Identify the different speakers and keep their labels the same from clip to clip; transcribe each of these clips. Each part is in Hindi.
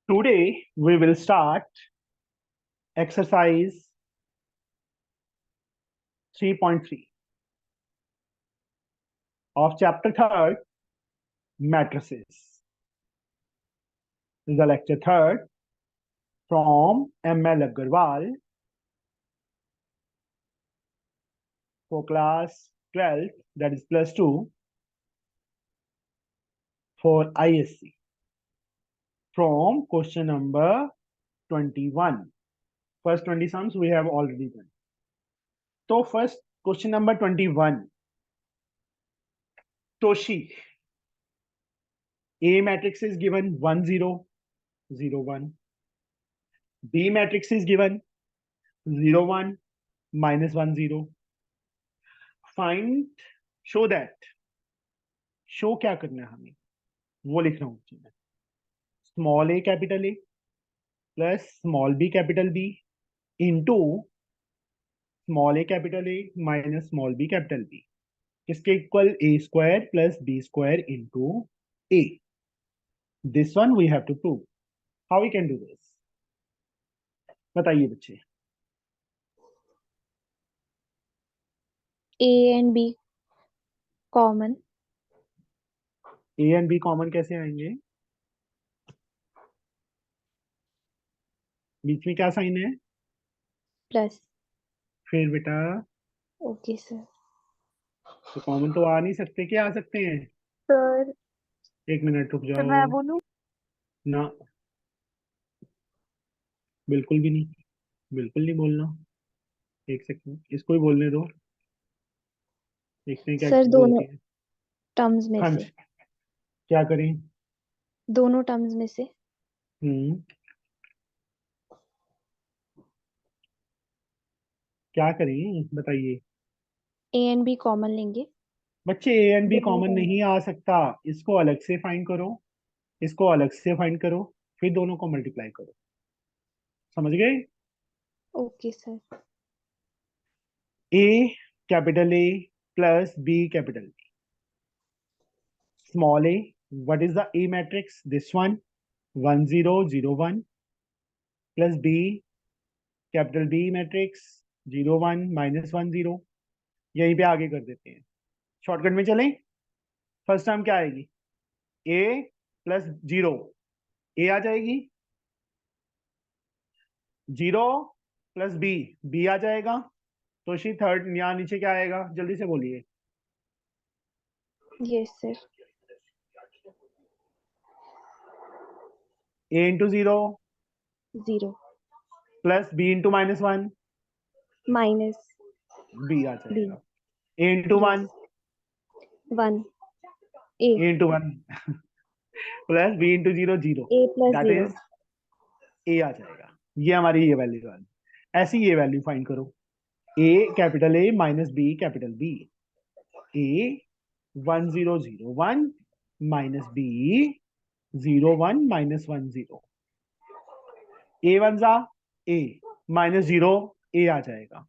Speaker 1: Today we will start exercise 3.3 of chapter 3rd, matrices. This is the lecture 3rd from M.L. Agarwal for class 12th, that is plus 2 for ISC from question number 21. First 20 sums we have already done. So first question number 21. Toshi, A matrix is given 1 0 0 1. B matrix is given 0 1 minus 1 0. Find, show that. Show क्या करना है हमें वो लिख रहा हूं मैं. Small a capital A plus small b capital b into small a capital a minus small b capital b किसके equal a square plus B square into a. This one we have to prove. How we can do this, बताइए बच्चे.
Speaker 2: A and B कॉमन.
Speaker 1: ए एंड बी कॉमन कैसे आएंगे? बीच में क्या साइन है?
Speaker 2: प्लस.
Speaker 1: फिर बेटा
Speaker 2: ओके सर.
Speaker 1: तो कॉमन तो आ नहीं सकते, क्या आ सकते हैं?
Speaker 2: सर
Speaker 1: एक मिनट रुक
Speaker 2: तो
Speaker 1: जाओ.
Speaker 2: मैं बोलूं?
Speaker 1: ना, बिल्कुल भी नहीं, बिल्कुल नहीं बोलना. एक सेकंड, इसको ही बोलने दो, देखते हैं क्या
Speaker 2: सर दोनों
Speaker 1: बोलती है.
Speaker 2: टर्म्स में
Speaker 1: हाँ
Speaker 2: से.
Speaker 1: जी, क्या करें?
Speaker 2: दोनों टर्म्स में से.
Speaker 1: हम्म, क्या करें बताइए.
Speaker 2: A and B कॉमन लेंगे.
Speaker 1: बच्चे ए एंड बी
Speaker 2: दोनों
Speaker 1: कॉमन
Speaker 2: टर्म.
Speaker 1: नहीं आ सकता. इसको अलग से फाइंड करो, इसको अलग से फाइंड करो, फिर दोनों को मल्टीप्लाई करो. समझ गए?
Speaker 2: Okay sir.
Speaker 1: A capital A plus b capital B. Small a, what is the A matrix? This one, 1 0 0 1 plus B capital B matrix 0 1 minus 1 0. यहीं पे आगे कर देते हैं, शॉर्टकट में चलें. फर्स्ट टर्म क्या आएगी? A प्लस 0, ए आ जाएगी. 0 प्लस बी, बी आ जाएगा. तो शी थर्ड यहाँ नीचे क्या आएगा, जल्दी से बोलिए.
Speaker 2: Yes sir.
Speaker 1: A into 0
Speaker 2: zero
Speaker 1: plus b into minus 1,
Speaker 2: minus
Speaker 1: b आ
Speaker 2: बी.
Speaker 1: जाएगा. A into 1,
Speaker 2: yes. 1 A.
Speaker 1: A into 1 plus b into 0 0,
Speaker 2: A plus
Speaker 1: that
Speaker 2: 0.
Speaker 1: Is a आ जाएगा. ये हमारी ये वैल्यू है. ऐसी ये वैल्यू फाइंड करो. A capital a minus b capital B. A 1 0 0 1 minus b 0 1 minus 1 0. A one जा ए माइनस 0, ए आ जाएगा.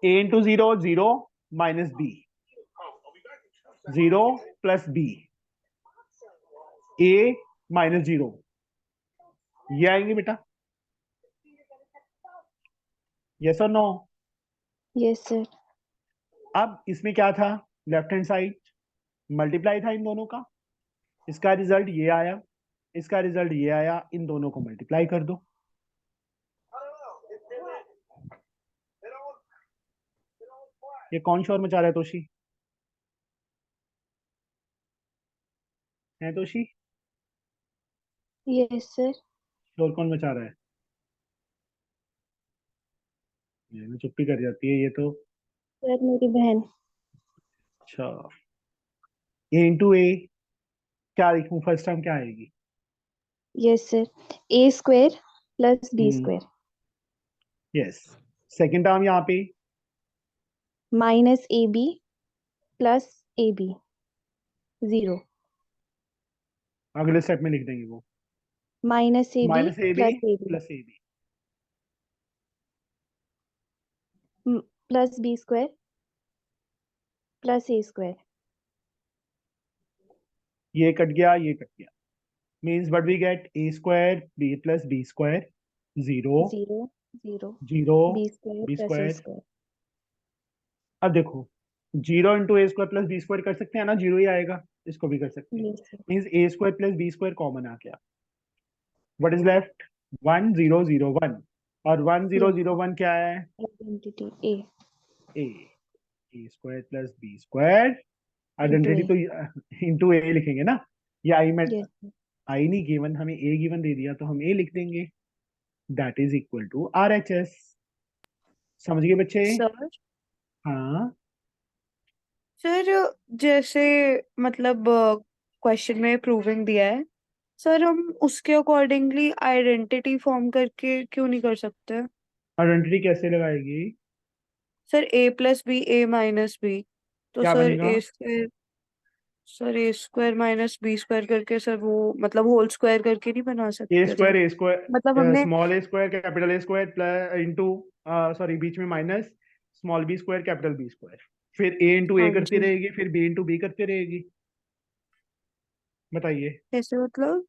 Speaker 1: A into 0 0 minus b 0 plus B A minus 0, ये आएंगे बेटा. यस और नो?
Speaker 2: Yes sir.
Speaker 1: अब इसमें क्या था? लेफ्ट हैंड साइड मल्टीप्लाई था इन दोनों का. इसका रिजल्ट ये आया, इसका रिजल्ट ये आया. इन दोनों को मल्टीप्लाई कर दो. ये कौन शोर मचा रहा है? तोशी है? Toshi
Speaker 2: yes sir.
Speaker 1: शोर कौन मचा रहा है? ये ना चुप्पी कर जाती है ये तो.
Speaker 2: सर मेरी बहन.
Speaker 1: अच्छा, ए इंटू ए क्या लिखूं? फर्स्ट टर्म क्या आएगी?
Speaker 2: Yes sir. A square plus B square
Speaker 1: yes. Second term यहाँ पे
Speaker 2: माइनस AB प्लस AB 0.
Speaker 1: अगले स्टेप में लिख देंगे वो.
Speaker 2: Minus AB
Speaker 1: minus A B
Speaker 2: plus AB
Speaker 1: plus A B
Speaker 2: plus B square plus A square.
Speaker 1: ये कट गया, ये कट गया. means what we get, a square b plus b square 0
Speaker 2: 0 0
Speaker 1: 0
Speaker 2: b square
Speaker 1: b
Speaker 2: plus a
Speaker 1: square.
Speaker 2: square.
Speaker 1: अब देखो 0 इंटू ए स्क्वायर प्लस बी स्क्वायर कर सकते हैं ना, 0 ही आएगा, इसको भी कर सकते हैं,
Speaker 2: Yes sir.
Speaker 1: Means a square plus B square common आ गया, व्हाट इज लेफ्ट 1001, और 1001 क्या है,
Speaker 2: Identity A
Speaker 1: A, A square plus B square,
Speaker 2: into
Speaker 1: identity
Speaker 2: A.
Speaker 1: तो इंटू ए लिखेंगे ना, ये आई में
Speaker 2: Yes sir.
Speaker 1: आई नहीं गिवन, हमें ए गिवन दे दिया तो हम ए लिख देंगे, that is equal to R H S. समझ गए बच्चे?
Speaker 3: सर
Speaker 1: हाँ
Speaker 3: सर जैसे मतलब क्वेश्चन में प्रूविंग दिया है सर, हम उसके अकॉर्डिंगली आइडेंटिटी फॉर्म करके क्यों नहीं कर सकते?
Speaker 1: आइडेंटिटी कैसे लगाएगी?
Speaker 3: सर ए प्लस बी ए माइनस बी, तो
Speaker 1: क्या
Speaker 3: सर
Speaker 1: बनेगा?
Speaker 3: ए स्क्वायर माइनस बी स्क्वायर करके सर वो मतलब होल स्क्वायर करके नहीं बना सकते सर?
Speaker 1: ए स्क्वायर
Speaker 3: मतलब हमने
Speaker 1: small a square capital a square plus into, sorry बीच में minus, small b square capital b square, फिर ए इंटू ए
Speaker 3: हाँ
Speaker 1: करती
Speaker 3: जी,
Speaker 1: रहेगी, फिर बी इंटू बी करती रहेगी। बताइए।
Speaker 3: कैसे मतलब?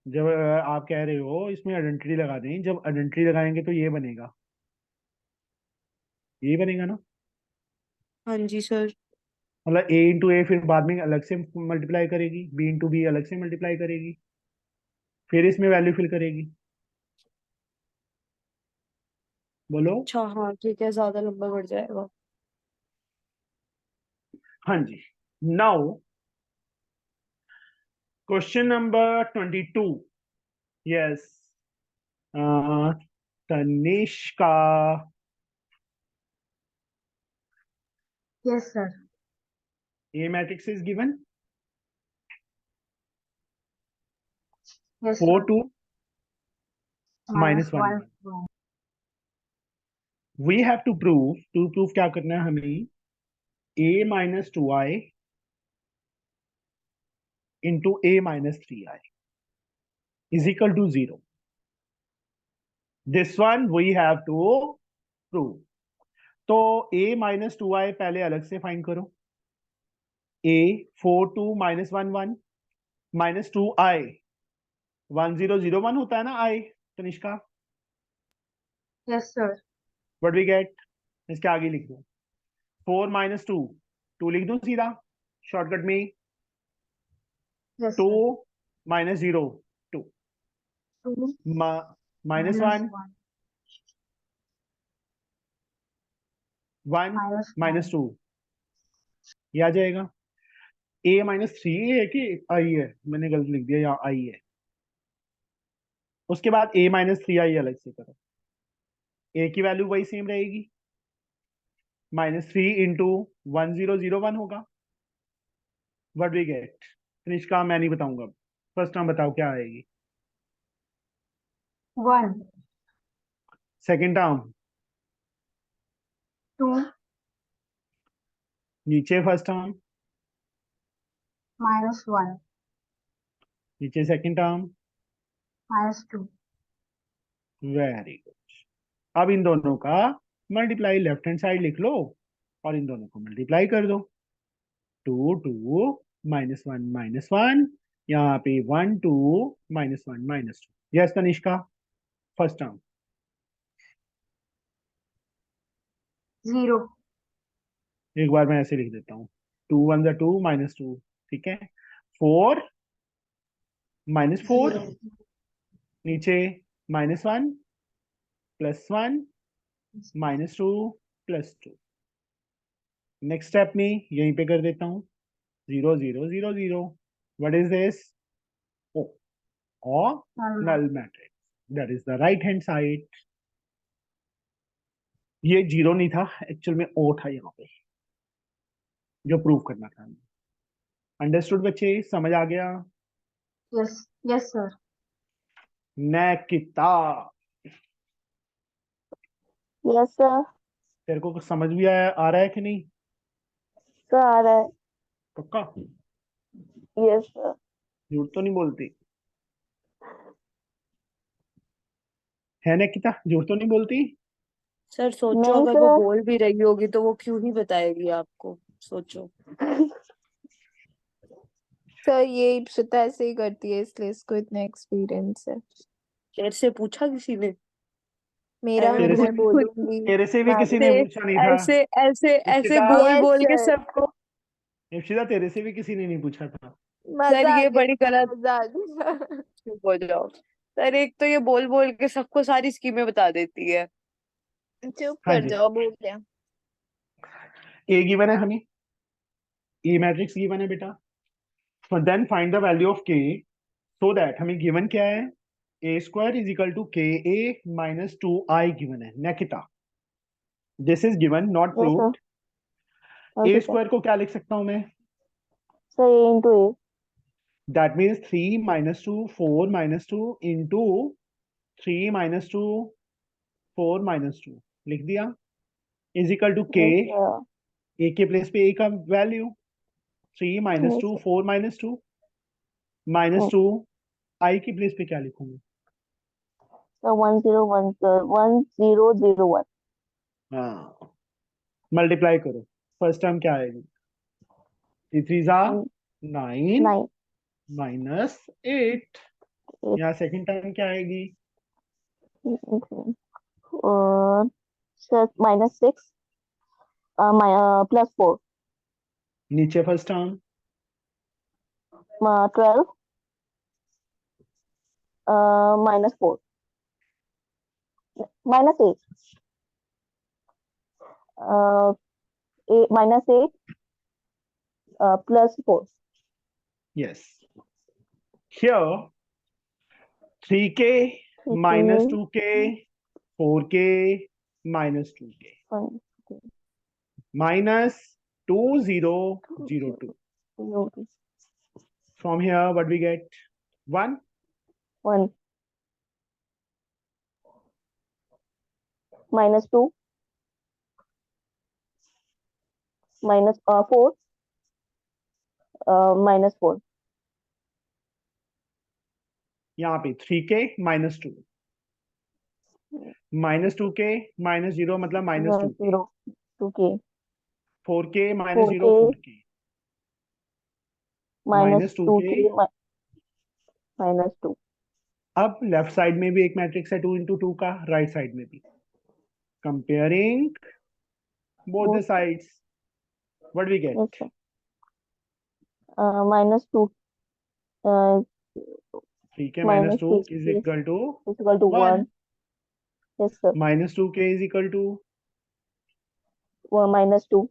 Speaker 1: जब आप कह रहे हो इसमें आइडेंटिटी लगा दें, जब आइडेंटिटी लगाएंगे तो ये बनेगा, ये बनेगा ना,
Speaker 3: हाँ जी सर।
Speaker 1: मतलब ए इंटू ए फिर बाद में अलग से मल्टीप्लाई करेगी, बी इंटू बी अलग से मल्टीप्लाई करेगी, फिर इसमें वैल्यू फिल करेगी। बोलो।
Speaker 3: अच्छा हाँ ठीक है, ज्यादा लंबा बढ़ जाएगा।
Speaker 1: हाँ जी। Now question number 22, yes, Tanishka,
Speaker 4: Yes, sir.
Speaker 1: A matrix is given
Speaker 4: Yes,
Speaker 1: 4
Speaker 4: sir.
Speaker 1: 2
Speaker 4: Minus
Speaker 1: minus 1
Speaker 4: one.
Speaker 1: 1. We have to prove क्या करना है हमें, a minus 2i into a minus 3i is equal to 0. This one we have to prove. तो a minus 2i पहले अलग से फाइंड करो, a 4 2 minus 1 1 minus 2i 1001 होता है ना i, Tanishka,
Speaker 4: Yes, sir.
Speaker 1: What we get, इसके आगे लिख दो 4 minus 2, 2 लिख दूं सीधा शॉर्टकट में,
Speaker 4: Yes,
Speaker 1: 2
Speaker 4: sir.
Speaker 1: minus 0 2,
Speaker 4: 2
Speaker 1: minus 1
Speaker 4: 1
Speaker 1: 1
Speaker 4: minus
Speaker 1: minus
Speaker 4: 1.
Speaker 1: 2, ये आ जाएगा। a minus 3 है कि आई है, मैंने गलत लिख दिया, यहाँ आई है, उसके बाद a minus 3i अलग से करो, a की वैल्यू वही सेम रहेगी, -3 इंटू 1001 होगा, व्हाट वी गेट, तनिष्का मैं नहीं बताऊंगा, फर्स्ट टर्म बताओ क्या आएगी,
Speaker 4: 1
Speaker 1: सेकंड टर्म
Speaker 4: 2
Speaker 1: नीचे, फर्स्ट टर्म
Speaker 4: minus 1
Speaker 1: नीचे, second term,
Speaker 4: minus 2.
Speaker 1: Very good. अब इन दोनों का मल्टीप्लाई लेफ्ट हैंड साइड लिख लो और इन दोनों को मल्टीप्लाई कर दो, 2 2 -1 -1, यहाँ पे 1 2 -1 -2, यस तनिष्का, फर्स्ट टर्म
Speaker 4: 0
Speaker 1: एक बार मैं ऐसे लिख देता हूँ, 2 1 2 -2, ठीक है, 4 -4
Speaker 4: 0
Speaker 1: नीचे, -1 +1 -2 +2, नेक्स्ट स्टेप में यहीं पे कर देता हूँ 0 0 0 0, what is this, O, or null matrix, that is the right hand side। ये 0 नहीं था, एक्चुअल में ओ था यहाँ पे, जो प्रूव करना था। अंडरस्टूड बच्चे, समझ आ गया?
Speaker 4: Yes, yes, sir.
Speaker 1: नैकिता,
Speaker 2: Yes sir.
Speaker 1: तेरे को कुछ समझ भी आ रहा है कि नहीं?
Speaker 2: Sir आ रहा है।
Speaker 1: पक्का?
Speaker 2: Yes sir.
Speaker 1: झूठ तो नहीं बोलती है नैकिता, झूठ तो नहीं बोलती?
Speaker 3: सर सोचो,
Speaker 2: नहीं
Speaker 3: अगर वो
Speaker 2: सर।
Speaker 3: बोल भी रही होगी तो वो क्यों ही बताएगी आपको, सोचो।
Speaker 2: सर ये इप्सिता ऐसे ही करती है, इसलिए इसको इतना एक्सपीरियंस है।
Speaker 3: तेरे से पूछा किसी ने?
Speaker 2: मेरा
Speaker 3: ऐसे
Speaker 1: तेरे से
Speaker 2: मैं
Speaker 3: बोल बोल
Speaker 2: बोलूंगी।
Speaker 1: तेरे से भी किसी ने
Speaker 3: ऐसे
Speaker 1: पूछा नहीं था।
Speaker 3: ऐसे ऐसे ऐसे
Speaker 1: इप्सिता,
Speaker 3: बोल
Speaker 2: यस
Speaker 3: बोल के
Speaker 2: सर,
Speaker 3: सबको।
Speaker 1: इप्सिता तेरे से भी किसी ने नहीं पूछा था।
Speaker 3: सर
Speaker 2: मजा आ
Speaker 3: ये
Speaker 2: गया,
Speaker 3: बड़ी गलत।
Speaker 2: मजा आ गया।
Speaker 3: चुप हो जाओ सर, एक तो ये बोल बोल के सबको सारी स्कीमें बता देती है।
Speaker 2: चुप
Speaker 1: हाँ
Speaker 2: कर
Speaker 1: जी,
Speaker 2: जाओ, बोल गया।
Speaker 1: ए गिवन है हमें, ए मैट्रिक्स गिवन है बेटा। Then find the value of k, so that हमें गिवन क्या है, a square is equal to k a minus two I given है Nekita. This is given not
Speaker 2: yes sir.
Speaker 1: Proved. A
Speaker 2: okay sir.
Speaker 1: Square को क्या लिख सकता हूं मैं,
Speaker 2: sir a into a.
Speaker 1: That means 3 minus two 4 minus two into 3 minus two 4 minus two लिख दिया, इज इक्वल टू के,
Speaker 2: यस सर।
Speaker 1: ए के प्लेस पे ए का value 3 minus
Speaker 2: yes
Speaker 1: two
Speaker 2: sir.
Speaker 1: 4 minus two minus two, I की प्लेस पे क्या लिखूंगा,
Speaker 2: सर 101 सर, 1001।
Speaker 1: हाँ, मल्टीप्लाई करो। फर्स्ट टर्म क्या आएगी, 3 जा 9
Speaker 2: 9।
Speaker 1: माइनस 8। यहाँ सेकंड टर्म क्या आएगी,
Speaker 2: सर -6 +4
Speaker 1: नीचे first term
Speaker 2: 12 -4 -8 -8 +4।
Speaker 1: Yes, here 3k minus 2k 4k minus 2k minus 2002. From here, what we get? 1.
Speaker 2: 1 -2 -4 -4
Speaker 1: यहाँ पे 3k minus 2 minus 2k minus 0 मतलब minus 2k,
Speaker 2: 0 2k
Speaker 1: 4k minus 0
Speaker 2: 4k
Speaker 1: 4k minus
Speaker 2: -2k
Speaker 1: 2k।
Speaker 2: -2।
Speaker 1: अब लेफ्ट साइड में भी एक मैट्रिक्स है 2 इंटू 2 का, राइट साइड में भी। Comparing both the sides, what we get,
Speaker 2: अच्छा -2
Speaker 1: 3k minus 2
Speaker 2: -3
Speaker 1: is equal to
Speaker 2: =
Speaker 1: 1,
Speaker 2: 1। Yes sir.
Speaker 1: Minus 2k is equal to
Speaker 2: -2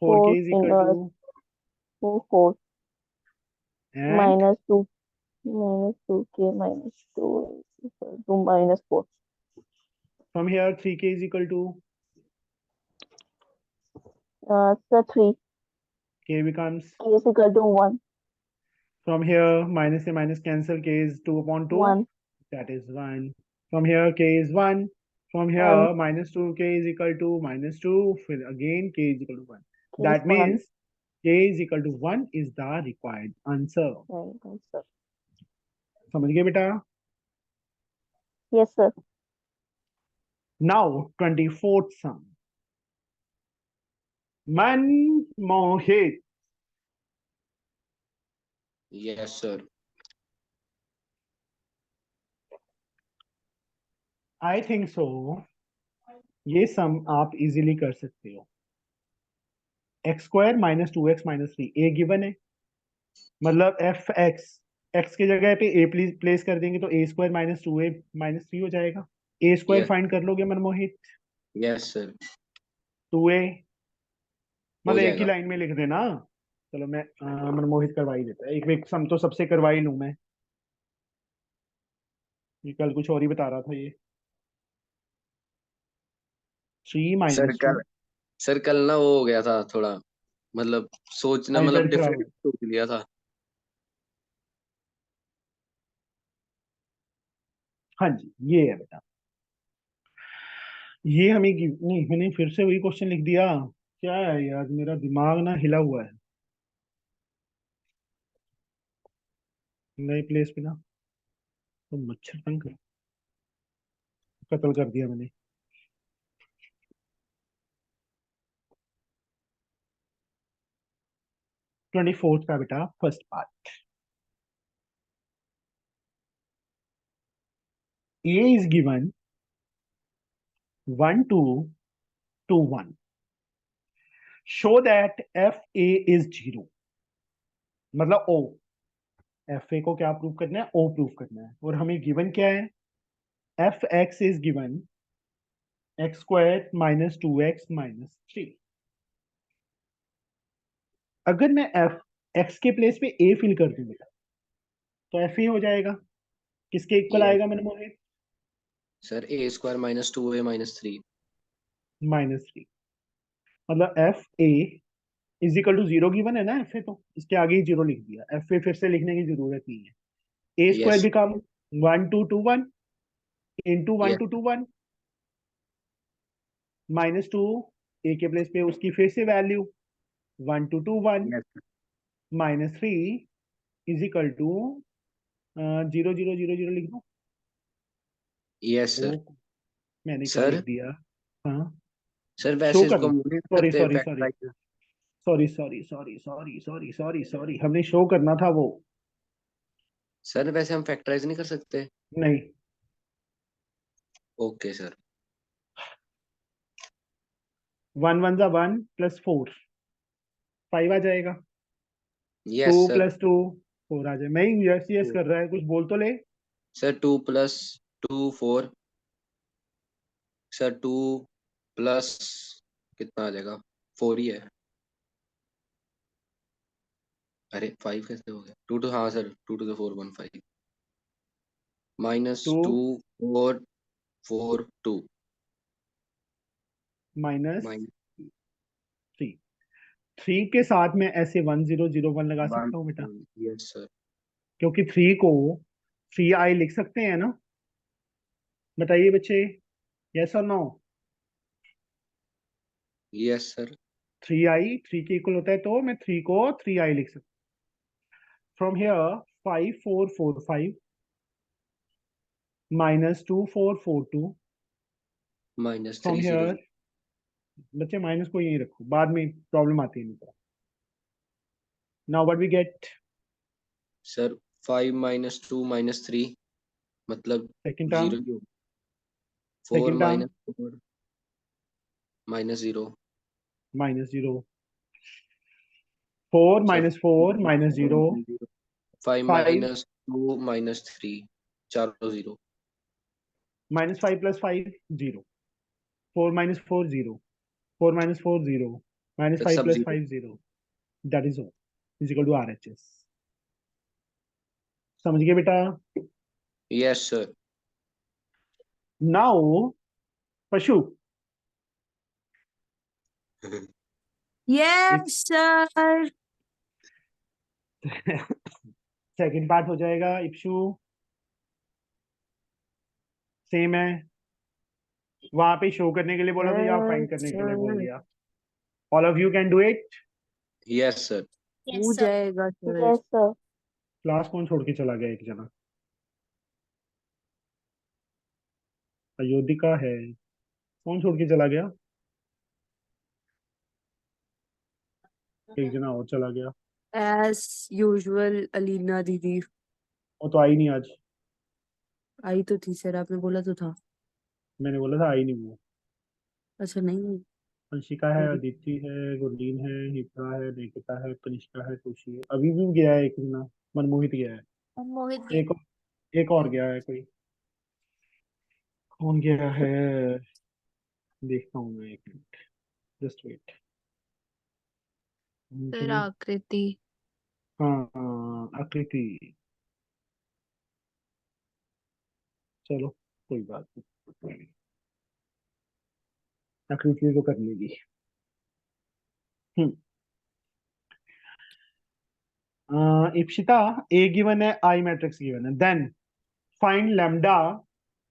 Speaker 1: 4k
Speaker 2: 4
Speaker 1: is equal to
Speaker 2: 4
Speaker 1: and
Speaker 2: -2 -2k -2 to -4।
Speaker 1: From here 3k is equal to
Speaker 2: sir 3
Speaker 1: k becomes,
Speaker 2: k = 1
Speaker 1: from here minus से minus cancel, k is 2 upon 2,
Speaker 2: 1
Speaker 1: that is 1. From here k is 1, from
Speaker 2: 1
Speaker 1: here minus 2 k is equal to minus 2, फिर again k is equal to 1.
Speaker 2: k is
Speaker 1: That
Speaker 2: 1।
Speaker 1: means k is equal to 1 is the required answer.
Speaker 2: Sir
Speaker 1: समझ गए बेटा?
Speaker 2: Yes sir.
Speaker 1: Now 24th sum. Manmohit,
Speaker 5: Yes, sir.
Speaker 1: I think so. ये सम आप इजीली कर सकते हो। X square minus 2x minus 3 ए गिवन है, मतलब एफ एक्स के जगह पे ए प्लेस कर देंगे तो ए स्क्वायर माइनस 2a माइनस 3 हो जाएगा। ए स्क्वायर
Speaker 5: Yes.
Speaker 1: फाइंड कर लोगे मनमोहित,
Speaker 5: Yes, sir.
Speaker 1: 2a
Speaker 5: हो
Speaker 1: मतलब एक ही
Speaker 5: जाएगा।
Speaker 1: लाइन में लिख देना। चलो मैं मनमोहित करवा ही देता है, एक सम तो सबसे करवा ही लूं मैं, ये कल कुछ और ही बता रहा था ये। 3
Speaker 5: सर
Speaker 1: माइनस
Speaker 5: कल
Speaker 1: 2
Speaker 5: सर कल ना वो हो गया था थोड़ा, मतलब सोचना, मतलब
Speaker 1: आईपैड खराब
Speaker 5: डिफरेंट
Speaker 1: है।
Speaker 5: सोच लिया था।
Speaker 1: हाँ जी, ये है बेटा, ये हमें नहीं, मैंने फिर से वही क्वेश्चन लिख दिया, क्या है यार, मेरा दिमाग ना हिला हुआ है। नए प्लेस पे ना तो मच्छर तंग कत्ल कर दिया मैंने। 24th का बेटा first part. A is given 1 2 2 1. Show that FA is 0, मतलब O। FA को क्या प्रूव करना है? O प्रूव करना है। और हमें गिवन क्या है? Fx is given x squared minus 2x minus 3। अगर मैं x के प्लेस पे A फिल कर दूं बेटा, तो FA हो जाएगा। किसके इक्वल
Speaker 5: Yes.
Speaker 1: आएगा मैंने Mohit?
Speaker 5: Sir A square minus 2a minus 3।
Speaker 1: -3। मतलब FA is equal to 0 given है ना FA, तो इसके आगे ही 0 लिख दिया। FA फिर से लिखने की जरूरत नहीं है। A square
Speaker 5: Yes.
Speaker 1: Become 1 2 2 1 into 1
Speaker 5: Yes.
Speaker 1: 2 2 1 -2 A के प्लेस पे उसकी फिर से value 1 2 2 1
Speaker 5: Yes.
Speaker 1: -3 is equal to 0 0 0 0 लिख दो।
Speaker 5: Yes, sir.
Speaker 1: ओ, मैंने क्या
Speaker 5: सर
Speaker 1: लिख दिया? हाँ,
Speaker 5: सर
Speaker 1: शो
Speaker 5: वैसे इसको
Speaker 1: करना।
Speaker 5: हम नहीं
Speaker 1: सॉरी
Speaker 5: करते
Speaker 1: sorry sorry
Speaker 5: factorise.
Speaker 1: Sorry sorry sorry sorry sorry sorry sorry हमने शो करना था वो।
Speaker 5: सर वैसे हम फैक्टराइज नहीं कर सकते।
Speaker 1: नहीं,
Speaker 5: ओके सर।
Speaker 1: 1 1 1 प्लस 4 5 आ जाएगा। 2
Speaker 5: यस सर।
Speaker 1: प्लस 2 4 आ जाए। मैं ही यस यस कर रहा है, कुछ बोल तो ले।
Speaker 5: Sir 2 plus 2 4। सर 2 प्लस कितना आ जाएगा? 4 ही है। अरे 5 कैसे हो गया? 2 टू, हाँ sir 2 to the 4 1 5 minus
Speaker 1: 2
Speaker 5: 2 4 4 2
Speaker 1: minus
Speaker 5: minus
Speaker 1: 3। 3 के साथ में ऐसे 1 0 0 1 लगा
Speaker 5: 1।
Speaker 1: सकता हूँ बेटा,
Speaker 5: यस सर।
Speaker 1: क्योंकि 3 को 3i लिख सकते हैं ना। बताइए बच्चे, यस और नो?
Speaker 5: Yes sir.
Speaker 1: 3i 3 के इक्वल होता है, तो मैं 3 को 3i लिख सकता हूँ। From here 5 4 4 5 -2 4 4 2।
Speaker 5: Minus
Speaker 1: from
Speaker 5: 3 0
Speaker 1: here, बच्चे माइनस को यही रखो, बाद में प्रॉब्लम आती है नहीं। Now what we get?
Speaker 5: Sir 5 minus 2 minus 3 मतलब
Speaker 1: सेकंड टर्म,
Speaker 5: 0 ही होगा। 4
Speaker 1: second term
Speaker 5: minus 4 minus 0।
Speaker 1: -0। 4
Speaker 5: sir
Speaker 1: -4 -0।
Speaker 5: 5
Speaker 1: 5
Speaker 5: minus 2 minus 3 चारों 0।
Speaker 1: -5 + 5 0। 4 - 4 0। 4 - 4 0
Speaker 5: सर
Speaker 1: -5
Speaker 5: सब
Speaker 1: +
Speaker 5: 0।
Speaker 1: 5 0। That is all is equal to RHS। समझ गए बेटा?
Speaker 5: Yes sir.
Speaker 1: नाउ पशु,
Speaker 3: यस सर।
Speaker 1: सेकंड पार्ट हो जाएगा। इप्शु सेम है, वहां पे शो करने के लिए बोला था या फाइंड
Speaker 3: यस
Speaker 1: करने के लिए बोल
Speaker 3: सर।
Speaker 1: दिया? All of you can do it.
Speaker 5: Yes sir.
Speaker 3: हो जाएगा सर।
Speaker 2: Yes, sir.
Speaker 1: क्लास कौन छोड़ के चला गया? एक जना अयोधिका है, कौन छोड़ के चला गया? एक जना और चला गया।
Speaker 3: एज यूजुअल अलीना दीदी
Speaker 1: वो तो आई नहीं आज।
Speaker 3: आई तो थी सर, आपने बोला तो था।
Speaker 1: मैंने बोला था आई नहीं वो।
Speaker 3: अच्छा नहीं।
Speaker 1: अंशिका है, अदिति है, गुरलीन है, हिप्रा है, निकिता है, तनिष्का है, खुशी है। अभी भी गया है एक जना, मनमोहित गया है।
Speaker 2: मोहित
Speaker 1: एक एक और गया है कोई। कौन गया है? देखता हूँ मैं, एक मिनट, जस्ट वेट।
Speaker 2: फिर आकृति।
Speaker 1: हाँ हाँ, आकृति। चलो कोई बात नहीं, आकृति तो कर लेगी। इप्सिता, ए गिवन है, आई मैट्रिक्स गिवन है, देन फाइंड लैम्डा।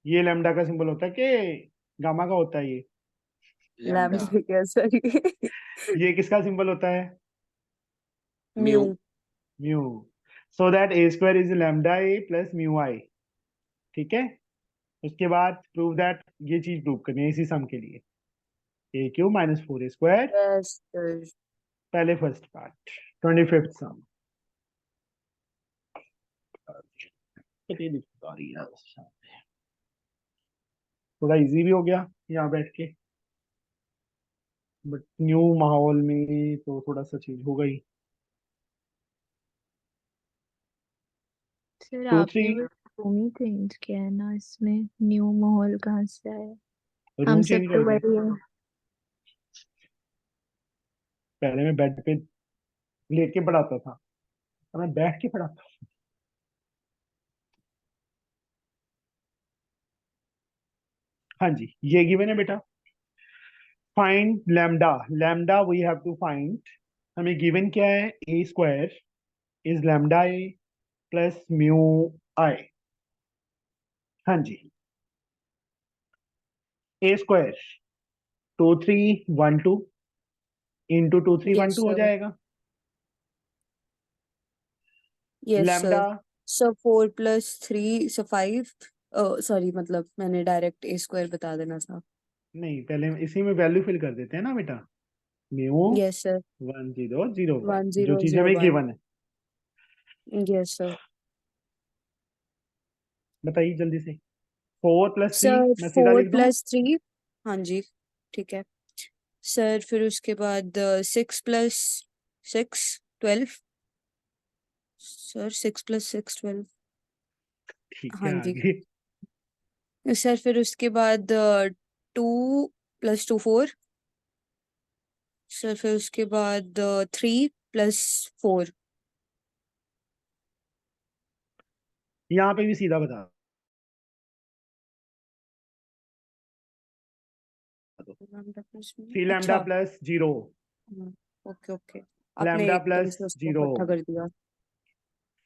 Speaker 1: ये लैम्डा का सिंबल होता है कि गामा का होता है?
Speaker 5: लैम्डा
Speaker 3: लैम्डा क्या सॉरी।
Speaker 1: ये किसका सिंबल होता है?
Speaker 3: Mu.
Speaker 5: Mu.
Speaker 1: Mu. So that a square is lambda a plus mu I. ठीक है, उसके बाद प्रूव दैट, ये चीज प्रूव करनी है इसी सम के लिए। A q -4 a square,
Speaker 3: yes sir.
Speaker 1: पहले फर्स्ट पार्ट। 25th सम थोड़ा इजी भी हो गया यहाँ बैठ के, बट न्यू माहौल में तो थोड़ा सा चीज हो गई।
Speaker 6: सर
Speaker 1: 2
Speaker 6: आपने
Speaker 1: 3
Speaker 6: भी रूम ही चेंज किया है ना, इसमें न्यू माहौल कहाँ से आया? हम
Speaker 1: रूम चेंज
Speaker 6: सब
Speaker 1: कर
Speaker 6: तो
Speaker 1: दिया।
Speaker 6: वही है।
Speaker 1: पहले मैं बेड पे लेट के पढ़ाता था, अब मैं बैठ के पढ़ाता हूँ। हाँ जी, ये गिवन है बेटा। Find lambda, lambda we have to find. हमें गिवन क्या है, a square is lambda a plus mu I. हाँ जी, ए स्क्वायर 2312 इंटू 2312
Speaker 3: यस
Speaker 1: हो
Speaker 3: सर,
Speaker 1: जाएगा।
Speaker 3: Yes
Speaker 1: lambda
Speaker 3: sir. So 4 + 3 so 5। Sorry, मतलब मैंने डायरेक्ट ए स्क्वायर बता देना था।
Speaker 1: नहीं, पहले इसी में वैल्यू फिल कर देते हैं ना बेटा। Mu
Speaker 3: yes sir.
Speaker 1: 1001 जो चीज हमें
Speaker 3: 1001।
Speaker 1: गिवन है।
Speaker 3: Yes sir.
Speaker 1: बताइए जल्दी से। 4 + 3
Speaker 3: सर
Speaker 1: मैं सीधा
Speaker 3: 4
Speaker 1: लिख दूं।
Speaker 3: + 3। हाँ जी, ठीक है सर। फिर उसके बाद 6 + 6 12। सर 6 + 6 12।
Speaker 1: ठीक है,
Speaker 3: हाँ जी
Speaker 1: आगे।
Speaker 3: सर। फिर उसके बाद 2 + 2 4। सर फिर उसके बाद 3 + 4।
Speaker 1: यहाँ पे भी सीधा बता दो। 3 लैम्डा
Speaker 3: अच्छा।
Speaker 1: प्लस 0,
Speaker 3: ओके ओके, आपने
Speaker 1: लैम्डा
Speaker 3: एकदम
Speaker 1: प्लस
Speaker 3: से उसको
Speaker 1: 0,
Speaker 3: इकट्ठा कर दिया।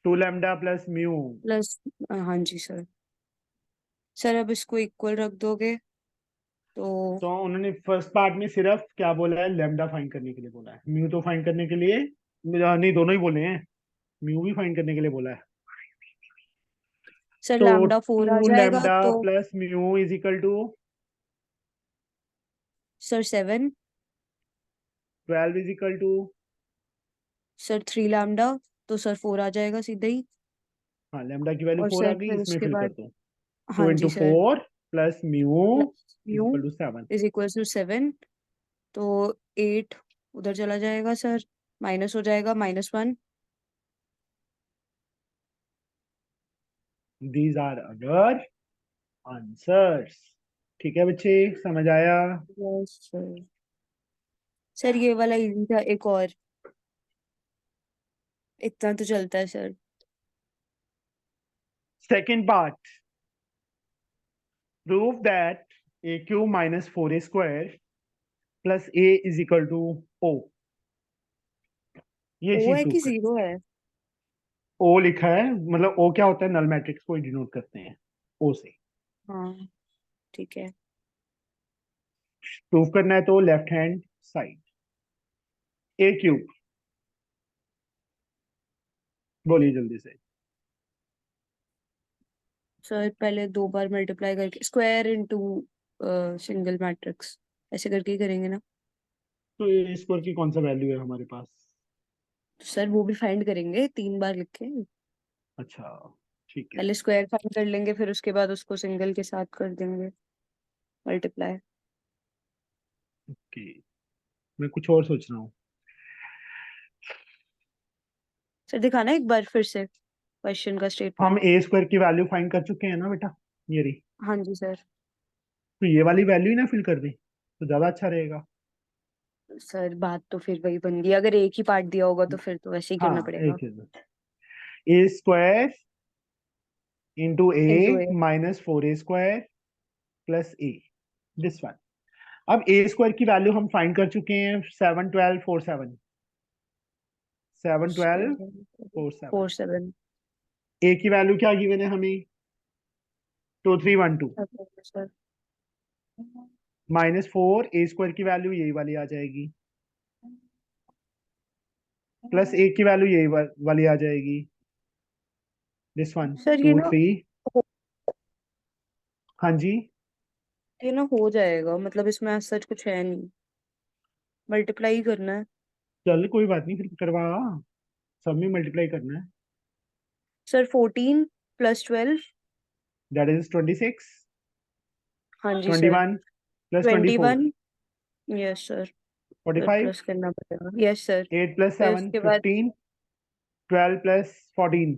Speaker 1: 2 लैम्डा प्लस म्यू।
Speaker 3: प्लस, हाँ जी सर। सर अब इसको इक्वल रख दोगे तो
Speaker 1: तो उन्होंने फर्स्ट पार्ट में सिर्फ क्या बोला है, लैम्डा फाइंड करने के लिए बोला है, म्यू तो फाइंड करने के लिए नहीं, दोनों ही बोले हैं। म्यू भी फाइंड करने के लिए बोला है।
Speaker 3: सर
Speaker 1: तो
Speaker 3: लैम्डा 4 आ
Speaker 1: 2
Speaker 3: जाएगा
Speaker 1: लैम्डा
Speaker 3: तो
Speaker 1: plus mu is equal to
Speaker 3: sir 7।
Speaker 1: 12 is equal to,
Speaker 3: sir 3 lambda, तो सर 4 आ जाएगा सीधा ही।
Speaker 1: हाँ लैम्डा की वैल्यू
Speaker 3: और
Speaker 1: 4 आ
Speaker 3: सर
Speaker 1: गई,
Speaker 3: फिर
Speaker 1: इसमें
Speaker 3: उसके
Speaker 1: फिल कर
Speaker 3: बाद,
Speaker 1: दो।
Speaker 3: हाँ
Speaker 1: 2
Speaker 3: जी
Speaker 1: into
Speaker 3: sir,
Speaker 1: 4 plus mu
Speaker 3: plus
Speaker 1: is
Speaker 3: u
Speaker 1: equal to 7।
Speaker 3: Is equal to 7। तो 8 उधर चला जाएगा सर, माइनस हो जाएगा -1।
Speaker 1: These are our answers. ठीक है बच्चे, समझ आया।
Speaker 3: Yes sir. सर ये वाला इजी था, एक और, इतना तो चलता है sir.
Speaker 1: Second part, prove that A cube minus 4a square plus a is equal to o। ये
Speaker 3: ओ
Speaker 1: चीज
Speaker 3: है
Speaker 1: प्रूव
Speaker 3: कि
Speaker 1: कर।
Speaker 3: 0 है?
Speaker 1: o लिखा है, मतलब o क्या होता है, नल मैट्रिक्स को डिनोट करते हैं o से।
Speaker 3: हाँ ठीक है।
Speaker 1: प्रूव करना है तो left hand side, a cube, बोलिए जल्दी से।
Speaker 3: सर पहले 2 बार मल्टीप्लाई करके स्क्वायर इनटू सिंगल मैट्रिक्स, ऐसे करके ही करेंगे ना?
Speaker 1: तो ये स्क्वायर की कौन सा वैल्यू है हमारे पास?
Speaker 3: तो सर वो भी फाइंड करेंगे 3 बार लिख के।
Speaker 1: अच्छा, ठीक है।
Speaker 3: पहले स्क्वायर फाइंड कर लेंगे, फिर उसके बाद उसको सिंगल के साथ कर देंगे मल्टीप्लाई।
Speaker 1: ओके, मैं कुछ और सोच रहा हूँ।
Speaker 3: सर दिखाना एक बार फिर से क्वेश्चन का
Speaker 1: हम
Speaker 3: स्टेटमेंट।
Speaker 1: ए स्क्वायर की वैल्यू फाइंड कर चुके हैं ना बेटा, ये रही।
Speaker 3: हाँ जी सर।
Speaker 1: तो ये वाली वैल्यू ही ना फिल कर दें तो ज्यादा अच्छा रहेगा।
Speaker 3: सर बात तो फिर वही बन गई, अगर एक ही पार्ट दिया होगा तो फिर तो वैसे ही करना
Speaker 1: हाँ,
Speaker 3: पड़ेगा।
Speaker 1: एक चीज, a square into a
Speaker 3: into a.
Speaker 1: Minus 4a square plus a, this one. अब ए स्क्वायर की वैल्यू हम फाइंड कर चुके हैं, 7 12 4 7, 7 12 4 7।
Speaker 3: 4 7।
Speaker 1: ए की वैल्यू क्या गिवन है हमें, 2312
Speaker 3: सर
Speaker 1: -4, ए स्क्वायर की वैल्यू यही वाली आ जाएगी, प्लस ए की वैल्यू यही वाली आ जाएगी, दिस वन
Speaker 3: सर
Speaker 1: 2 3। हाँ जी,
Speaker 3: ये ना हो जाएगा, मतलब इसमें आज सच कुछ है नहीं, मल्टीप्लाई ही करना है।
Speaker 1: चल कोई बात नहीं, फिर करवा, सब में मल्टीप्लाई करना है।
Speaker 3: सर 14 + 12।
Speaker 1: दैट इज 26,
Speaker 3: हाँ जी sir.
Speaker 1: 21 plus 24,
Speaker 3: 21। Yes sir.
Speaker 1: 45,
Speaker 3: plus करना पड़ेगा। Yes sir.
Speaker 1: 8 प्लस
Speaker 3: फिर
Speaker 1: 7
Speaker 3: उसके बाद
Speaker 1: 15, 12 प्लस 14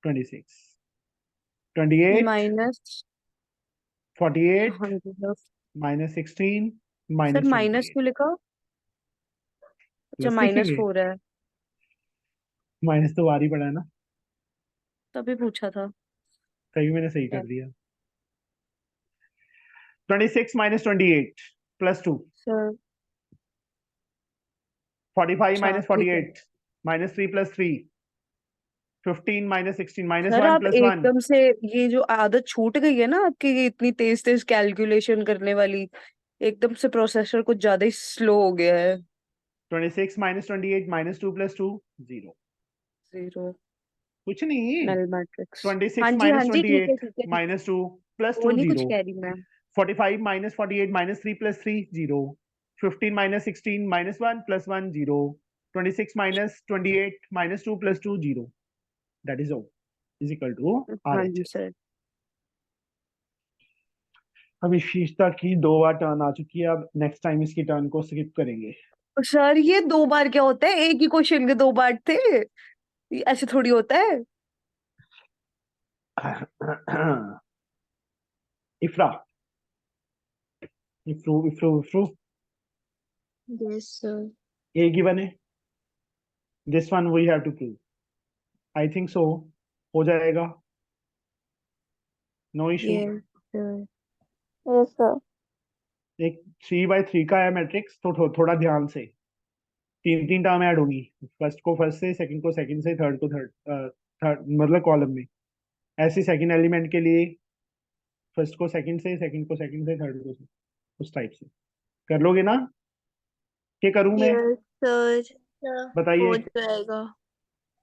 Speaker 1: 26, 28
Speaker 3: माइनस।
Speaker 1: 48
Speaker 3: हाँ जी sir.
Speaker 1: Minus 16
Speaker 3: sir
Speaker 1: minus
Speaker 3: minus
Speaker 1: 28,
Speaker 3: क्यों लिखा? अच्छा
Speaker 1: प्लस लिखेंगे।
Speaker 3: -4 है।
Speaker 1: माइनस तो बाहर ही पड़ा है ना,
Speaker 3: तभी पूछा था।
Speaker 1: तभी मैंने सही कर दिया। 26 माइनस 28 प्लस 2,
Speaker 3: सर
Speaker 1: 45
Speaker 3: अच्छा
Speaker 1: माइनस
Speaker 3: ठीक है।
Speaker 1: 48 minus 3 plus 3, 15 minus 16 minus
Speaker 3: sir
Speaker 1: 1
Speaker 3: आप
Speaker 1: प्लस 1,
Speaker 3: एकदम से ये जो आदत छूट गई है ना आपकी, ये इतनी तेज तेज कैलकुलेशन करने वाली, एकदम से प्रोसेसर कुछ ज्यादा ही स्लो हो गया है।
Speaker 1: 26 माइनस 28 माइनस 2 प्लस 2 0,
Speaker 3: 0।
Speaker 1: कुछ नहीं।
Speaker 3: Null matrix.
Speaker 1: 26
Speaker 3: हाँ
Speaker 1: माइनस
Speaker 3: जी ठीक है
Speaker 1: 28
Speaker 3: ठीक है ठीक
Speaker 1: माइनस 2 प्लस
Speaker 3: है। वो
Speaker 1: 2
Speaker 3: नहीं कुछ
Speaker 1: 0,
Speaker 3: कह रही मैं।
Speaker 1: 45 minus 48 minus 3 plus 3 0, 15 minus 16 minus 1 plus 1 0, 26 minus 28 minus 2 plus 2 0, that is all is equal to
Speaker 3: हाँ
Speaker 1: R H
Speaker 3: G
Speaker 1: S.
Speaker 3: Sir.
Speaker 1: अब विशेषता की 2 बार टर्न आ चुकी है, अब नेक्स्ट टाइम इसकी टर्न को स्किप करेंगे।
Speaker 3: सर ये 2 बार क्या होता है? एक ही क्वेश्चन के 2 बार थे। ये ऐसे थोड़ी होता है।
Speaker 1: Ifra, Ifru Ifru Ifru,
Speaker 6: Yes, sir.
Speaker 1: A given है, this one we have to prove, I think so हो जाएगा, no issue.
Speaker 6: Yes, sir.
Speaker 2: Yes, sir.
Speaker 1: एक 3 by 3 का है मैट्रिक्स, तो थोड़ा ध्यान से, 3 3 टर्म ऐड होगी, फर्स्ट को फर्स्ट से, सेकंड को सेकंड से, थर्ड को थर्ड, थर्ड मतलब कॉलम में, ऐसे सेकंड एलिमेंट के लिए फर्स्ट को सेकंड से, सेकंड को सेकंड से, थर्ड को उस टाइप से कर लोगे ना, क्या करूं मैं,
Speaker 6: Yes, sir. Yeah.
Speaker 1: बताइए।
Speaker 6: हो जाएगा.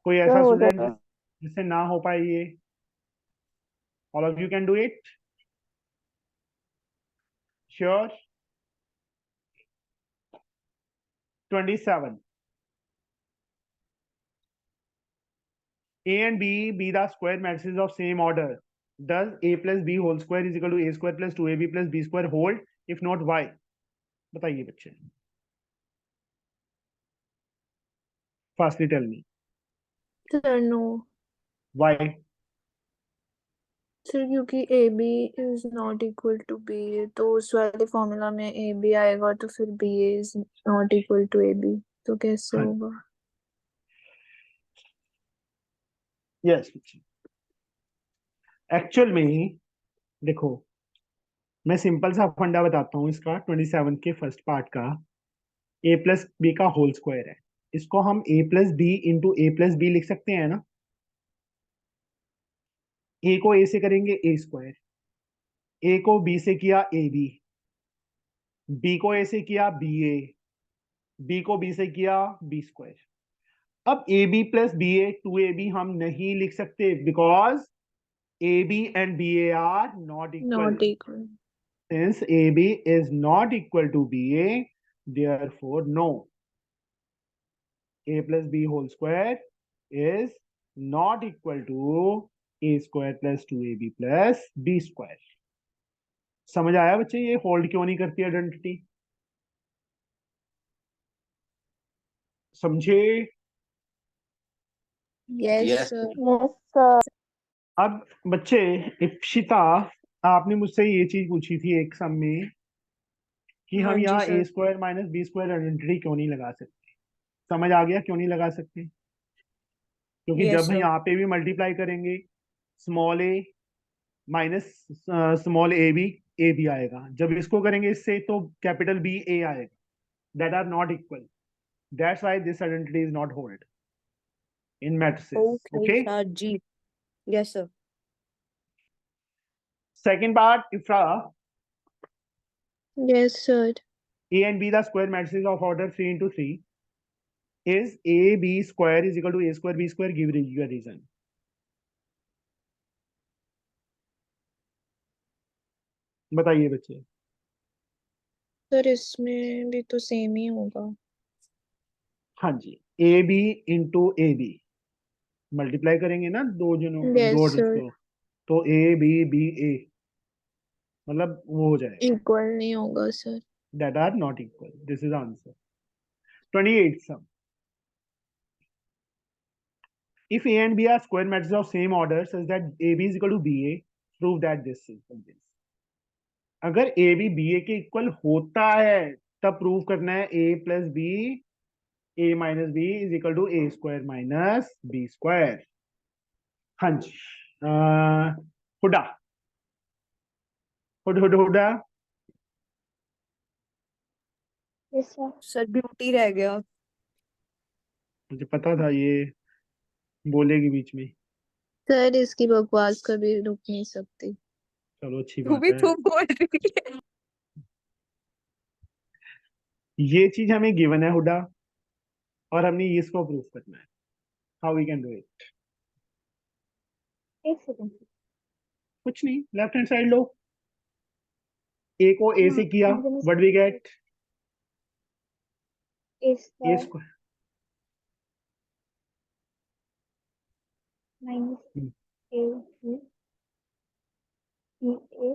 Speaker 1: कोई
Speaker 2: Sir,
Speaker 1: ऐसा
Speaker 2: हो
Speaker 1: स्टूडेंट
Speaker 2: जाएगा.
Speaker 1: जिससे ना हो पाए ये, all of you can do it, sure. 27, A and B be the square matrices of same order. Does A plus B whole square is equal to A square plus 2AB plus B square hold? If not, why? बताइए बच्चे, fastly tell me
Speaker 6: Sir, no.
Speaker 1: why.
Speaker 6: Sir क्योंकि a B is not equal to b, तो उस वाले फॉर्मूला में ए बी आएगा तो फिर B is not equal to A B, तो कैसे
Speaker 1: हाँ,
Speaker 6: होगा?
Speaker 1: यस बच्चे, एक्चुअल में देखो, मैं सिंपल सा फंडा बताता हूँ इसका, 27 के फर्स्ट पार्ट का, ए प्लस बी का होल स्क्वायर है, इसको हम ए प्लस बी इंटू ए प्लस बी लिख सकते हैं ना, ए को ए से करेंगे ए स्क्वायर, ए को बी से किया ए बी को ए से किया बी को बी से किया बी स्क्वायर। अब A B plus B A 2AB हम नहीं लिख सकते, because A B and B A are not equal,
Speaker 6: not equal.
Speaker 1: Since A B is not equal to B A, therefore no, a plus b whole square is not equal to a square plus 2AB plus b square। समझ आया बच्चे ये होल्ड क्यों नहीं करती आइडेंटिटी, समझे।
Speaker 6: Yes
Speaker 5: yes
Speaker 6: sir.
Speaker 2: Yes, sir.
Speaker 1: अब बच्चे, इप्शिता, आपने मुझसे ये चीज पूछी थी एक सम में कि
Speaker 3: हाँ
Speaker 1: हम
Speaker 3: जी
Speaker 1: यहाँ a
Speaker 3: sir.
Speaker 1: Square minus B square identity क्यों नहीं लगा सकते, समझ आ गया क्यों नहीं लगा सकते, क्योंकि
Speaker 3: यस
Speaker 1: जब
Speaker 3: सर।
Speaker 1: यहाँ पे भी मल्टीप्लाई करेंगे, small a minus small a b आएगा, जब इसको करेंगे इससे तो कैपिटल बी ए आएगा, that are not equal, that's why this identity is not hold in matrices.
Speaker 3: Okay
Speaker 1: okay,
Speaker 3: sir ji. Yes sir.
Speaker 1: Second part, Ifra,
Speaker 6: yes sir.
Speaker 1: a and b the square matrices of order 3 into 3 is a b square is equal to a square b square, give your reason। बताइए बच्चे,
Speaker 6: सर इसमें भी तो सेम ही होगा।
Speaker 1: हाँ जी, a b into a b multiply करेंगे ना दो जनों
Speaker 6: यस
Speaker 1: दो
Speaker 6: सर,
Speaker 1: को, तो ए बी बी ए मतलब वो हो जाएगा,
Speaker 6: इक्वल नहीं होगा sir.
Speaker 1: that are not equal. This is the answer. 28 sum. If A and B are square matrices of same order such that AB is equal to BA, prove that this is this. अगर AB BA के इक्वल होता है तब प्रूव करना है A plus B A minus B is equal to A square minus B square. हाँ जी, Huda Huda
Speaker 2: Yes, sir.
Speaker 3: Sir beauty रह गया।
Speaker 1: मुझे पता था ये बोलेगी बीच में।
Speaker 6: सर इसकी बकवास कभी रुक नहीं सकती।
Speaker 1: चलो अच्छी
Speaker 3: तू
Speaker 1: बात
Speaker 3: भी
Speaker 1: है,
Speaker 3: तो बोल रही है।
Speaker 1: ये चीज हमें गिवन है हुडा और हमने इसको प्रूव करना है। How we can do it?
Speaker 2: एक सेकंड।
Speaker 1: कुछ नहीं, लेफ्ट हैंड साइड लो, ए को ए से किया, what we get
Speaker 2: A
Speaker 1: A
Speaker 2: square
Speaker 1: square
Speaker 2: minus A B B A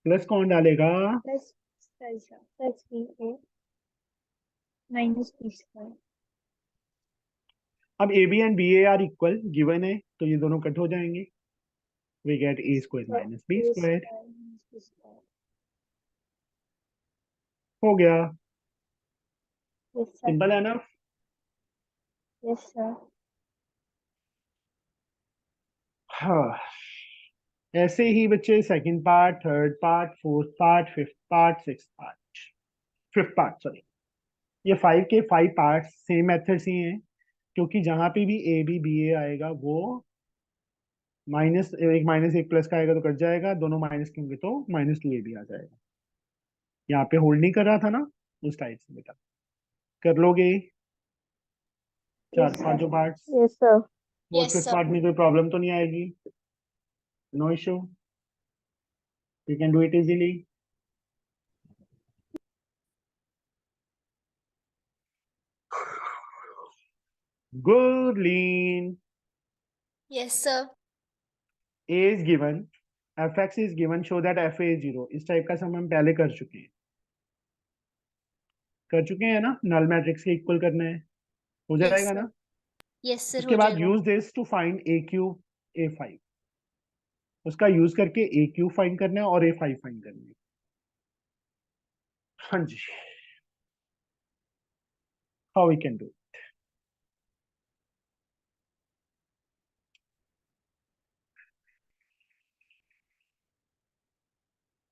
Speaker 1: plus कौन डालेगा?
Speaker 2: प्लस प्लस बी ए माइनस बी स्क्वायर।
Speaker 1: अब A B and B A are equal given है तो ये दोनों कट हो जाएंगे, we get A square minus B
Speaker 2: A
Speaker 1: square.
Speaker 2: Square minus B square.
Speaker 1: हो गया,
Speaker 2: यस सर।
Speaker 1: सिंपल है ना?
Speaker 2: Yes sir.
Speaker 1: हाँ, ऐसे ही बच्चे second part, third part, fourth part, fifth part, sixth part, fifth part sorry, ये 5 के 5 पार्ट सेम मेथड्स ही हैं, क्योंकि जहां पे भी ए बी बी ए आएगा वो माइनस एक प्लस का आएगा तो कट जाएगा, दोनों माइनस के होंगे तो -2 ए बी आ जाएगा। यहाँ पे होल्ड नहीं कर रहा था ना, उस टाइप से बेटा कर लोगे चार
Speaker 2: यस
Speaker 1: पांचों
Speaker 2: sir.
Speaker 1: Parts.
Speaker 2: Yes sir.
Speaker 1: Fourth fifth part में कोई प्रॉब्लम तो नहीं आएगी? No issue, you can do it easily. Gurleen,
Speaker 7: Yes, sir.
Speaker 1: A is given, fx is given, show that fa is 0। इस टाइप का सम हम पहले कर चुके हैं ना, नल मैट्रिक्स के इक्वल करना है, हो
Speaker 7: Yes,
Speaker 1: जाएगा
Speaker 7: sir.
Speaker 1: ना?
Speaker 7: Yes, sir.
Speaker 1: उसके
Speaker 7: हो
Speaker 1: बाद
Speaker 7: जाएगा।
Speaker 1: Use this to find A cube A five, उसका यूज करके ए क्यूब फाइंड करना है और ए फाइव फाइंड करना है। हाँ जी, how we can do?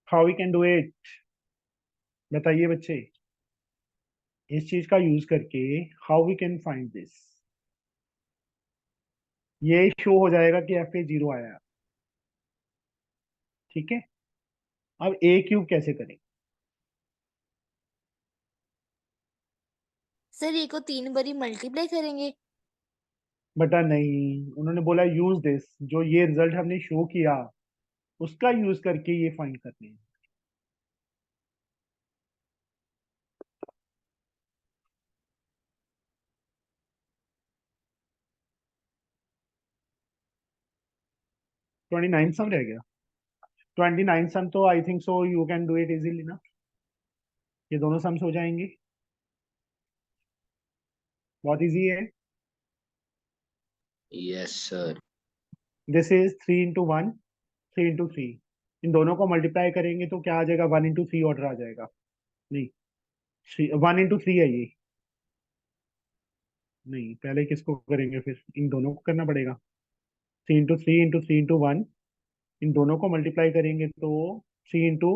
Speaker 1: How we can do it, बताइए बच्चे, इस चीज का यूज करके how we can find this. ये शो हो जाएगा कि एफ ए 0 आया, ठीक है? अब ए क्यूब कैसे करें?
Speaker 7: सर ये को 3 बारी मल्टीप्लाई करेंगे।
Speaker 1: बटा नहीं, उन्होंने बोला यूज दिस, जो ये रिजल्ट हमने शो किया उसका यूज करके ये फाइंड करने हैं। ट्वेंटी नाइन सम रह गया, 29 सम तो आई think so you can do it easily ना, ये दोनों सम्स हो जाएंगे, बहुत इजी है।
Speaker 5: Yes sir.
Speaker 1: This is 3 into 1, 3 into 3, इन दोनों को मल्टीप्लाई करेंगे तो क्या आ जाएगा? 1 इंटू 3 ऑर्डर आ जाएगा, नहीं 1 इंटू 3 है ये, नहीं पहले किसको करेंगे? फिर इन दोनों को करना पड़ेगा, 3 इंटू 3 इंटू 3 इंटू 1, इन दोनों को मल्टीप्लाई करेंगे तो 3 इंटू,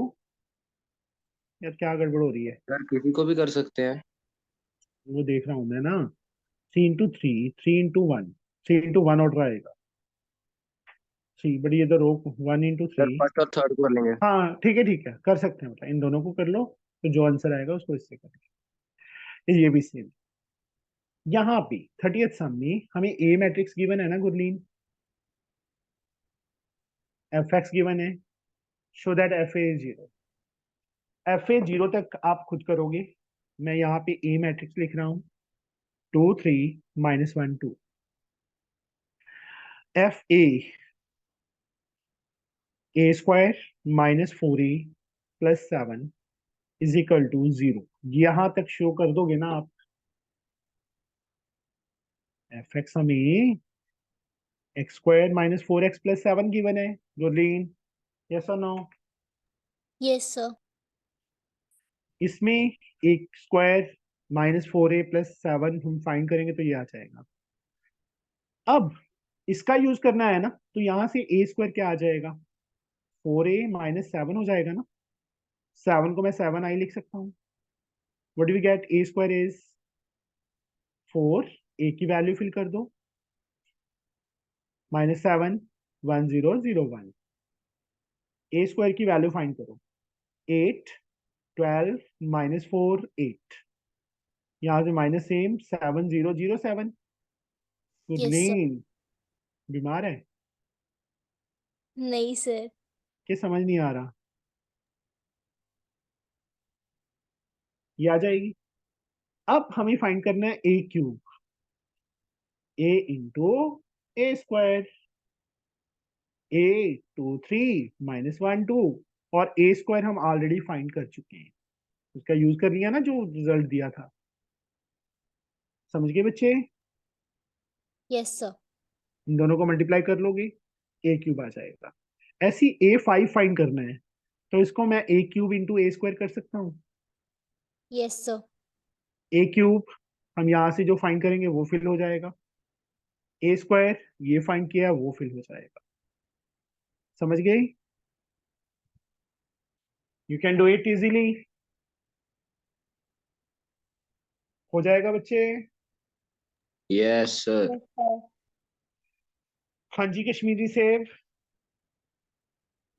Speaker 1: यार क्या गड़बड़ हो रही है,
Speaker 5: सर किसी को भी कर सकते हैं।
Speaker 1: वो देख रहा हूं मैं ना, 3 इंटू 3 इंटू 1 ऑर्डर आएगा, 3 बट ये तो रोक 1 इंटू
Speaker 5: सर
Speaker 1: 3।
Speaker 5: फर्स्ट और थर्ड को कर लेंगे।
Speaker 1: हाँ ठीक है कर सकते हैं, मतलब इन दोनों को कर लो तो जो आंसर आएगा उसको इससे करेंगे, ये भी सेम। यहाँ पे 30th सम में हमें ए मैट्रिक्स गिवन है ना गुरलीन, एफ एक्स गिवन है, show that F A is 0। F A 0 तक आप खुद करोगे, मैं यहाँ पे ए मैट्रिक्स लिख रहा हूँ, 2 3 -1 2। F A square -4a + 7 = 0। यहां तक शो कर दोगे ना आप। एफ एक्स हमें x² -4x + 7 गिवन है, गुरलीन, यस और नो?
Speaker 7: Yes sir.
Speaker 1: इसमें x² -4a + 7 हम फाइंड करेंगे तो ये आ जाएगा। अब इसका यूज करना है ना, तो यहां से a² क्या आ जाएगा, 4a - 7 हो जाएगा ना। 7 को मैं 7i लिख सकता हूँ। What do we get, a² is 4, a की वैल्यू फिल कर दो, -7 1 0 0 1। a² की वैल्यू फाइंड करो, 8 12 -4 8। यहाँ से minus same, 7 0 0 7।
Speaker 7: Yes sir.
Speaker 1: Gurleen बीमार है
Speaker 7: नहीं सर।
Speaker 1: कि समझ नहीं आ रहा? ये आ जाएगी। अब हमें फाइंड करना है a³, a × a², a 2 3 -1 2, और a² हम ऑलरेडी फाइंड कर चुके हैं, उसका यूज कर लिया ना जो रिजल्ट दिया था। समझ गए बच्चे?
Speaker 7: Yes sir.
Speaker 1: इन दोनों को मल्टीप्लाई कर लोगे, a³ आ जाएगा। ऐसी a5 फाइंड करना है, तो इसको मैं a³ × a² कर सकता हूँ।
Speaker 7: Yes sir.
Speaker 1: a³ हम यहां से जो फाइंड करेंगे वो फिल हो जाएगा, a² ये फाइंड किया वो फिल हो जाएगा। समझ गए? You can do it easily, हो जाएगा बच्चे?
Speaker 5: Yes sir.
Speaker 7: Yes sir.
Speaker 1: हाँ जी कश्मीरी सेव।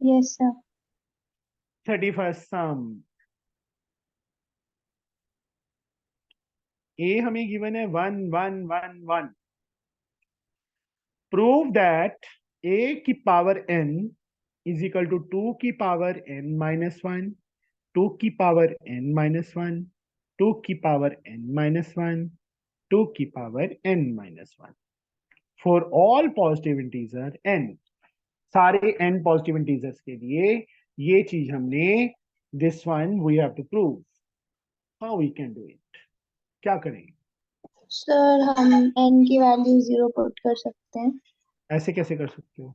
Speaker 2: Yes, sir.
Speaker 1: 31st sum, a हमें गिवन है 1 1 1 1। प्रूव दैट a की पावर n = 2 की पावर n - 1, 2 की पावर n - 1, 2 की पावर n - 1, 2 की power n - 1 for all positive integer n। सारे n पॉजिटिव इंटीजर्स के लिए ये चीज हमने, this one we have to prove. How we can do it, क्या करें?
Speaker 2: सर हम n की वैल्यू 0 पुट कर सकते हैं।
Speaker 1: ऐसे कैसे कर सकते हो?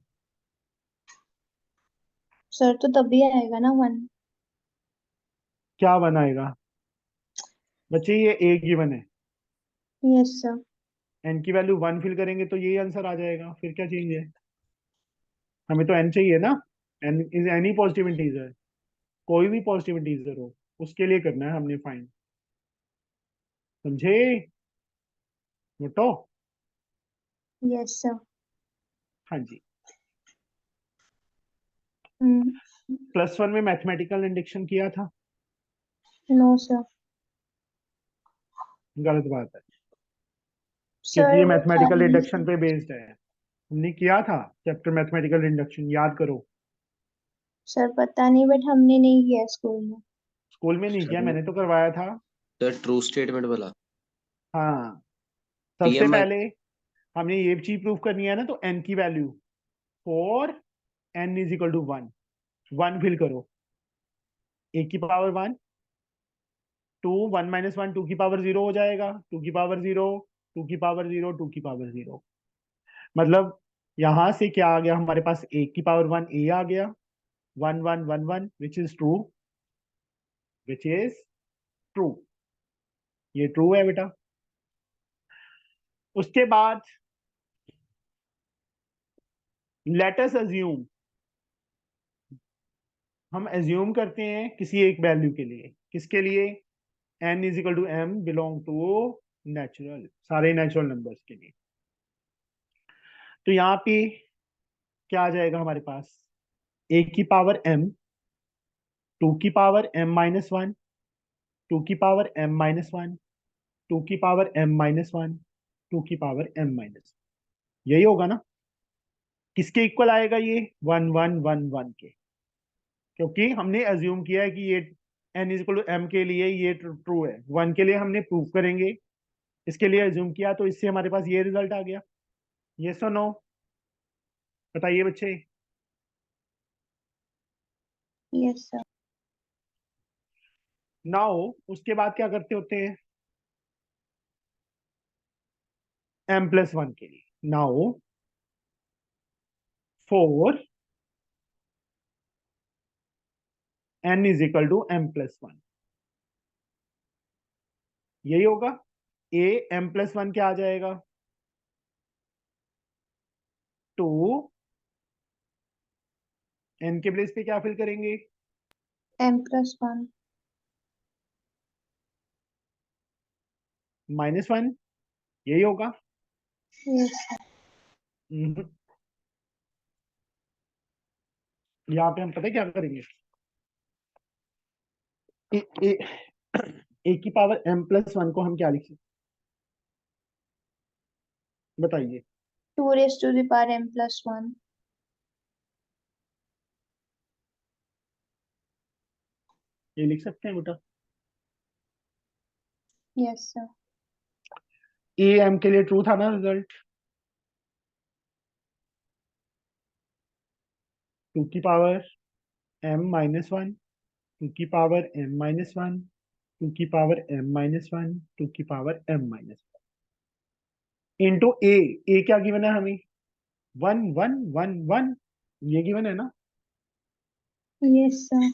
Speaker 2: सर तो तभी आएगा ना 1।
Speaker 1: क्या बनाएगा बच्चे, ये a गिवन है,
Speaker 2: यस सर।
Speaker 1: n की वैल्यू 1 फिल करेंगे तो यही आंसर आ जाएगा, फिर क्या चेंज है? हमें तो n चाहिए ना, n is any positive integer, कोई भी पॉजिटिव इंटीजर हो उसके लिए करना है हमने फाइंड। समझे मोटो?
Speaker 2: Yes sir.
Speaker 1: हाँ जी।
Speaker 2: नो
Speaker 1: +1 में मैथमेटिकल इंडक्शन किया था?
Speaker 2: सर।
Speaker 1: गलत बात है, क्योंकि
Speaker 2: सर
Speaker 1: ये
Speaker 2: वो था
Speaker 1: मैथमेटिकल
Speaker 2: ही नहीं
Speaker 1: इंडक्शन
Speaker 2: सर।
Speaker 1: पे बेस्ड है। हमने किया था चैप्टर मैथमेटिकल इंडक्शन, याद करो।
Speaker 2: सर पता नहीं, बट हमने नहीं किया स्कूल में।
Speaker 1: स्कूल में नहीं किया, मैंने तो करवाया था।
Speaker 5: सर ट्रू स्टेटमेंट वाला।
Speaker 1: हाँ, सबसे
Speaker 5: पीएमआई।
Speaker 1: पहले हमने ये चीज प्रूव करनी है ना, तो n की वैल्यू फॉर n = 1, 1 फिल करो, a की पावर 1, 2 1 - 1 2 की पावर 0 हो जाएगा, 2 की पावर 0 2 की पावर 0 2 की पावर 0। मतलब यहां से क्या आ गया हमारे पास, a की पावर 1 a आ गया, 1 1 1 1 which is true, which is true, ये ट्रू है बेटा। उसके बाद लेट अस अज्यूम, हम अज्यूम करते हैं किसी एक वैल्यू के लिए, किसके लिए? n = m belong to natural, सारे नेचुरल नंबर्स के लिए। तो यहाँ पे क्या आ जाएगा हमारे पास, a की पावर m, 2 की पावर m - 1, 2 की पावर m - 1, 2 की पावर m - 1, 2 की पावर m - 1, यही होगा ना? किसके इक्वल आएगा ये? 1 1 1 1 के, क्योंकि हमने अज्यूम किया है कि ये n is equal to m के लिए ये ट्रू है, 1 के लिए हमने प्रूव करेंगे, इसके लिए अज्यूम किया, तो इससे हमारे पास ये रिजल्ट आ गया। यस और नो? बताइए बच्चे।
Speaker 2: Yes, sir.
Speaker 1: नाउ उसके बाद क्या करते होते हैं m+1 के लिए? Now for n is equal to m+1, यही होगा। a m+1 क्या आ जाएगा? 2, n के प्लेस पे क्या फिल करेंगे?
Speaker 2: M+1.
Speaker 1: -1, यही होगा।
Speaker 2: Yes, sir.
Speaker 1: हम्म। यहाँ पे हम पता है क्या करेंगे, ए, ए, ए की पावर m+1 को हम क्या लिख सकते, बताइए।
Speaker 2: 2 raised to the power M+1.
Speaker 1: ये लिख सकते हैं बेटा।
Speaker 2: Yes, sir.
Speaker 1: ए m के लिए ट्रू था ना रिजल्ट? 2 की पावर m-1, 2 की पावर m-1, 2 की पावर m-1, 2 की पावर m-1 इंटू ए क्या गिवन है हमें? 1 1 1 1, ये गिवन है ना।
Speaker 2: Yes, sir.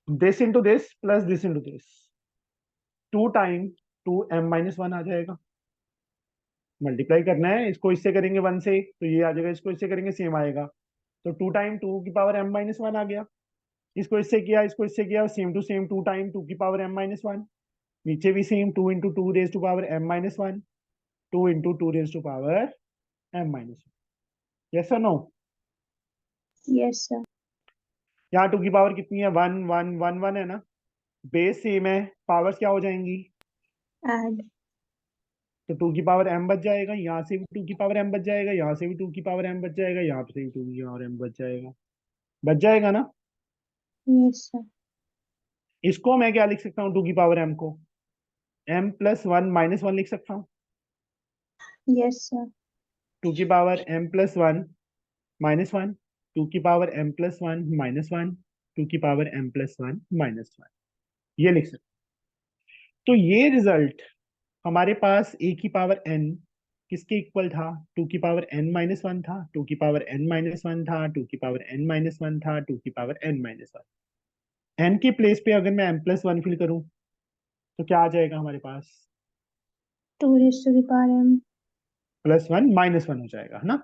Speaker 1: This into this plus this into this, 2 time 2 m-1 आ जाएगा। मल्टीप्लाई करना है, इसको इससे करेंगे 1 से तो ये आ जाएगा, इसको इससे करेंगे सेम आएगा, तो 2 टाइम 2 की पावर m-1 आ गया। इसको इससे किया, इसको इससे किया, सेम टू सेम 2 टाइम 2 की पावर m-1, नीचे भी same 2 into 2 raise to power m-1, 2 into 2 raise to power m-1। Yes और नो?
Speaker 2: Yes, sir.
Speaker 1: यहाँ 2 की पावर कितनी है? 1 1 1 1 है ना, बेस सेम है, पावर्स क्या हो जाएंगी?
Speaker 2: Add.
Speaker 1: तो 2 की पावर m बच जाएगा, यहाँ से भी 2 की पावर m बच जाएगा, यहाँ से भी 2 की पावर m बच जाएगा, यहाँ से भी 2 की पावर m बच जाएगा ना।
Speaker 2: Yes, sir.
Speaker 1: इसको मैं क्या लिख सकता हूँ 2 की पावर m को? m+1 -1 लिख सकता हूँ।
Speaker 2: Yes, sir.
Speaker 1: 2 की पावर m+1 -1, 2 की पावर m+1 -1, 2 की पावर m+1 -1, ये लिख सकते। तो ये रिजल्ट हमारे पास a की पावर n किसके इक्वल था? 2 की पावर n-1 था, 2 की पावर n-1 था, 2 की पावर n-1 था, 2 की पावर n-1। n के प्लेस पे अगर मैं m+1 फिल करूं तो क्या आ जाएगा हमारे पास?
Speaker 2: 2 raised to the power M.
Speaker 1: +1 -1 हो जाएगा, है ना।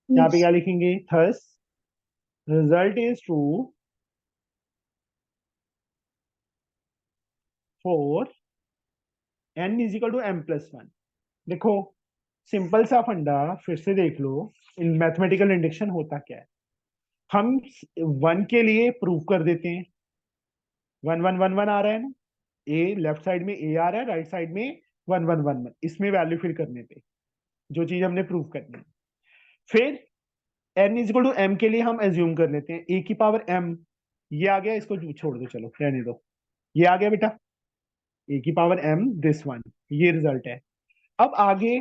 Speaker 1: यहाँ पे
Speaker 2: Yes.
Speaker 1: क्या लिखेंगे? Thus result is true for n is equal to m+1। देखो सिंपल सा फंडा फिर से देख लो, इन मैथमेटिकल इंडक्शन होता क्या है, हम 1 के लिए प्रूव कर देते हैं, 1 1 1 1 आ रहा है ना, ए लेफ्ट साइड में ए आ रहा है, राइट साइड में 1 1 1 1, इसमें वैल्यू फिल करने पे जो चीज हमने प्रूव करनी है। फिर n is equal to m के लिए हम एज्यूम कर लेते हैं a की पावर m, ये आ गया, इसको छोड़ दो, चलो रहने दो, ये आ गया बेटा a की पावर m दिस वन, ये रिजल्ट है। अब आगे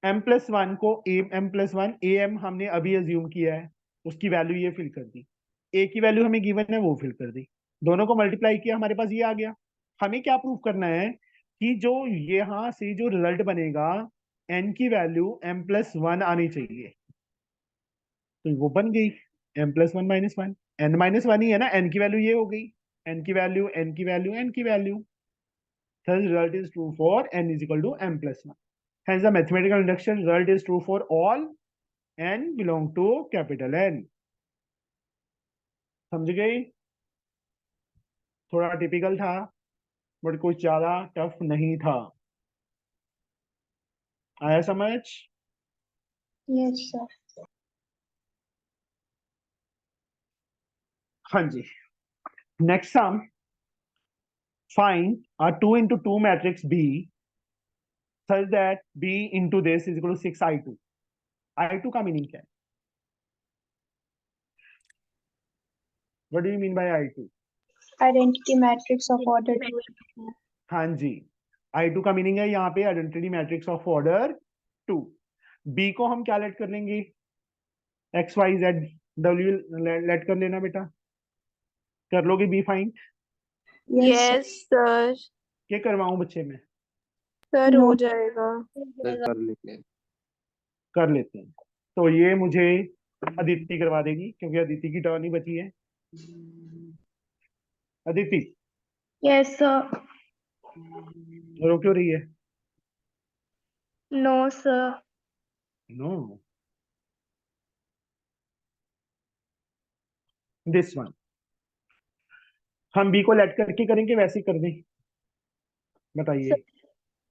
Speaker 1: m+1 को m+1 am हमने अभी एज्यूम किया है, उसकी वैल्यू ये फिल कर दी, a की वैल्यू हमें गिवन है वो फिल कर दी, दोनों को मल्टीप्लाई किया, हमारे पास ये आ गया। हमें क्या प्रूव करना है कि जो यहाँ से जो रिजल्ट बनेगा n की वैल्यू m+1 आनी चाहिए, तो वो बन गई m+1 -1, n-1 ही है ना, n की वैल्यू ये हो गई, n की वैल्यू n की वैल्यू n की value, thus result is true for n is equal to m+1, hence the mathematical induction result is true for all n belong to capital N। समझ गए? थोड़ा टिपिकल था बट कुछ ज्यादा टफ नहीं था, आया समझ?
Speaker 2: Yes, sir.
Speaker 1: हाँ जी। Next sum, find a 2 into 2 matrix B such that B into this is equal to 6I2। I2 का मीनिंग क्या है what do you mean by I2?
Speaker 2: Identity matrix of order 2.
Speaker 1: हाँ जी, I2 का मीनिंग है यहाँ पे identity matrix of order 2। B को हम क्या लेट कर लेंगे? X Y Z W let कर लेना बेटा। कर लोगे B find?
Speaker 2: Yes, sir.
Speaker 6: Yes, sir.
Speaker 1: क्या करवाऊं बच्चे में?
Speaker 6: Sir
Speaker 2: No.
Speaker 6: हो जाएगा।
Speaker 5: सर कर लेते हैं।
Speaker 1: कर लेते हैं। तो ये मुझे अदिति करवा देगी क्योंकि अदिति की टर्न ही बची है। Aditi
Speaker 2: Yes, sir.
Speaker 1: रो क्यों रही है?
Speaker 2: No, sir.
Speaker 1: No, this one. हम बी को लेट करके करेंगे वैसे ही कर दें? बताइए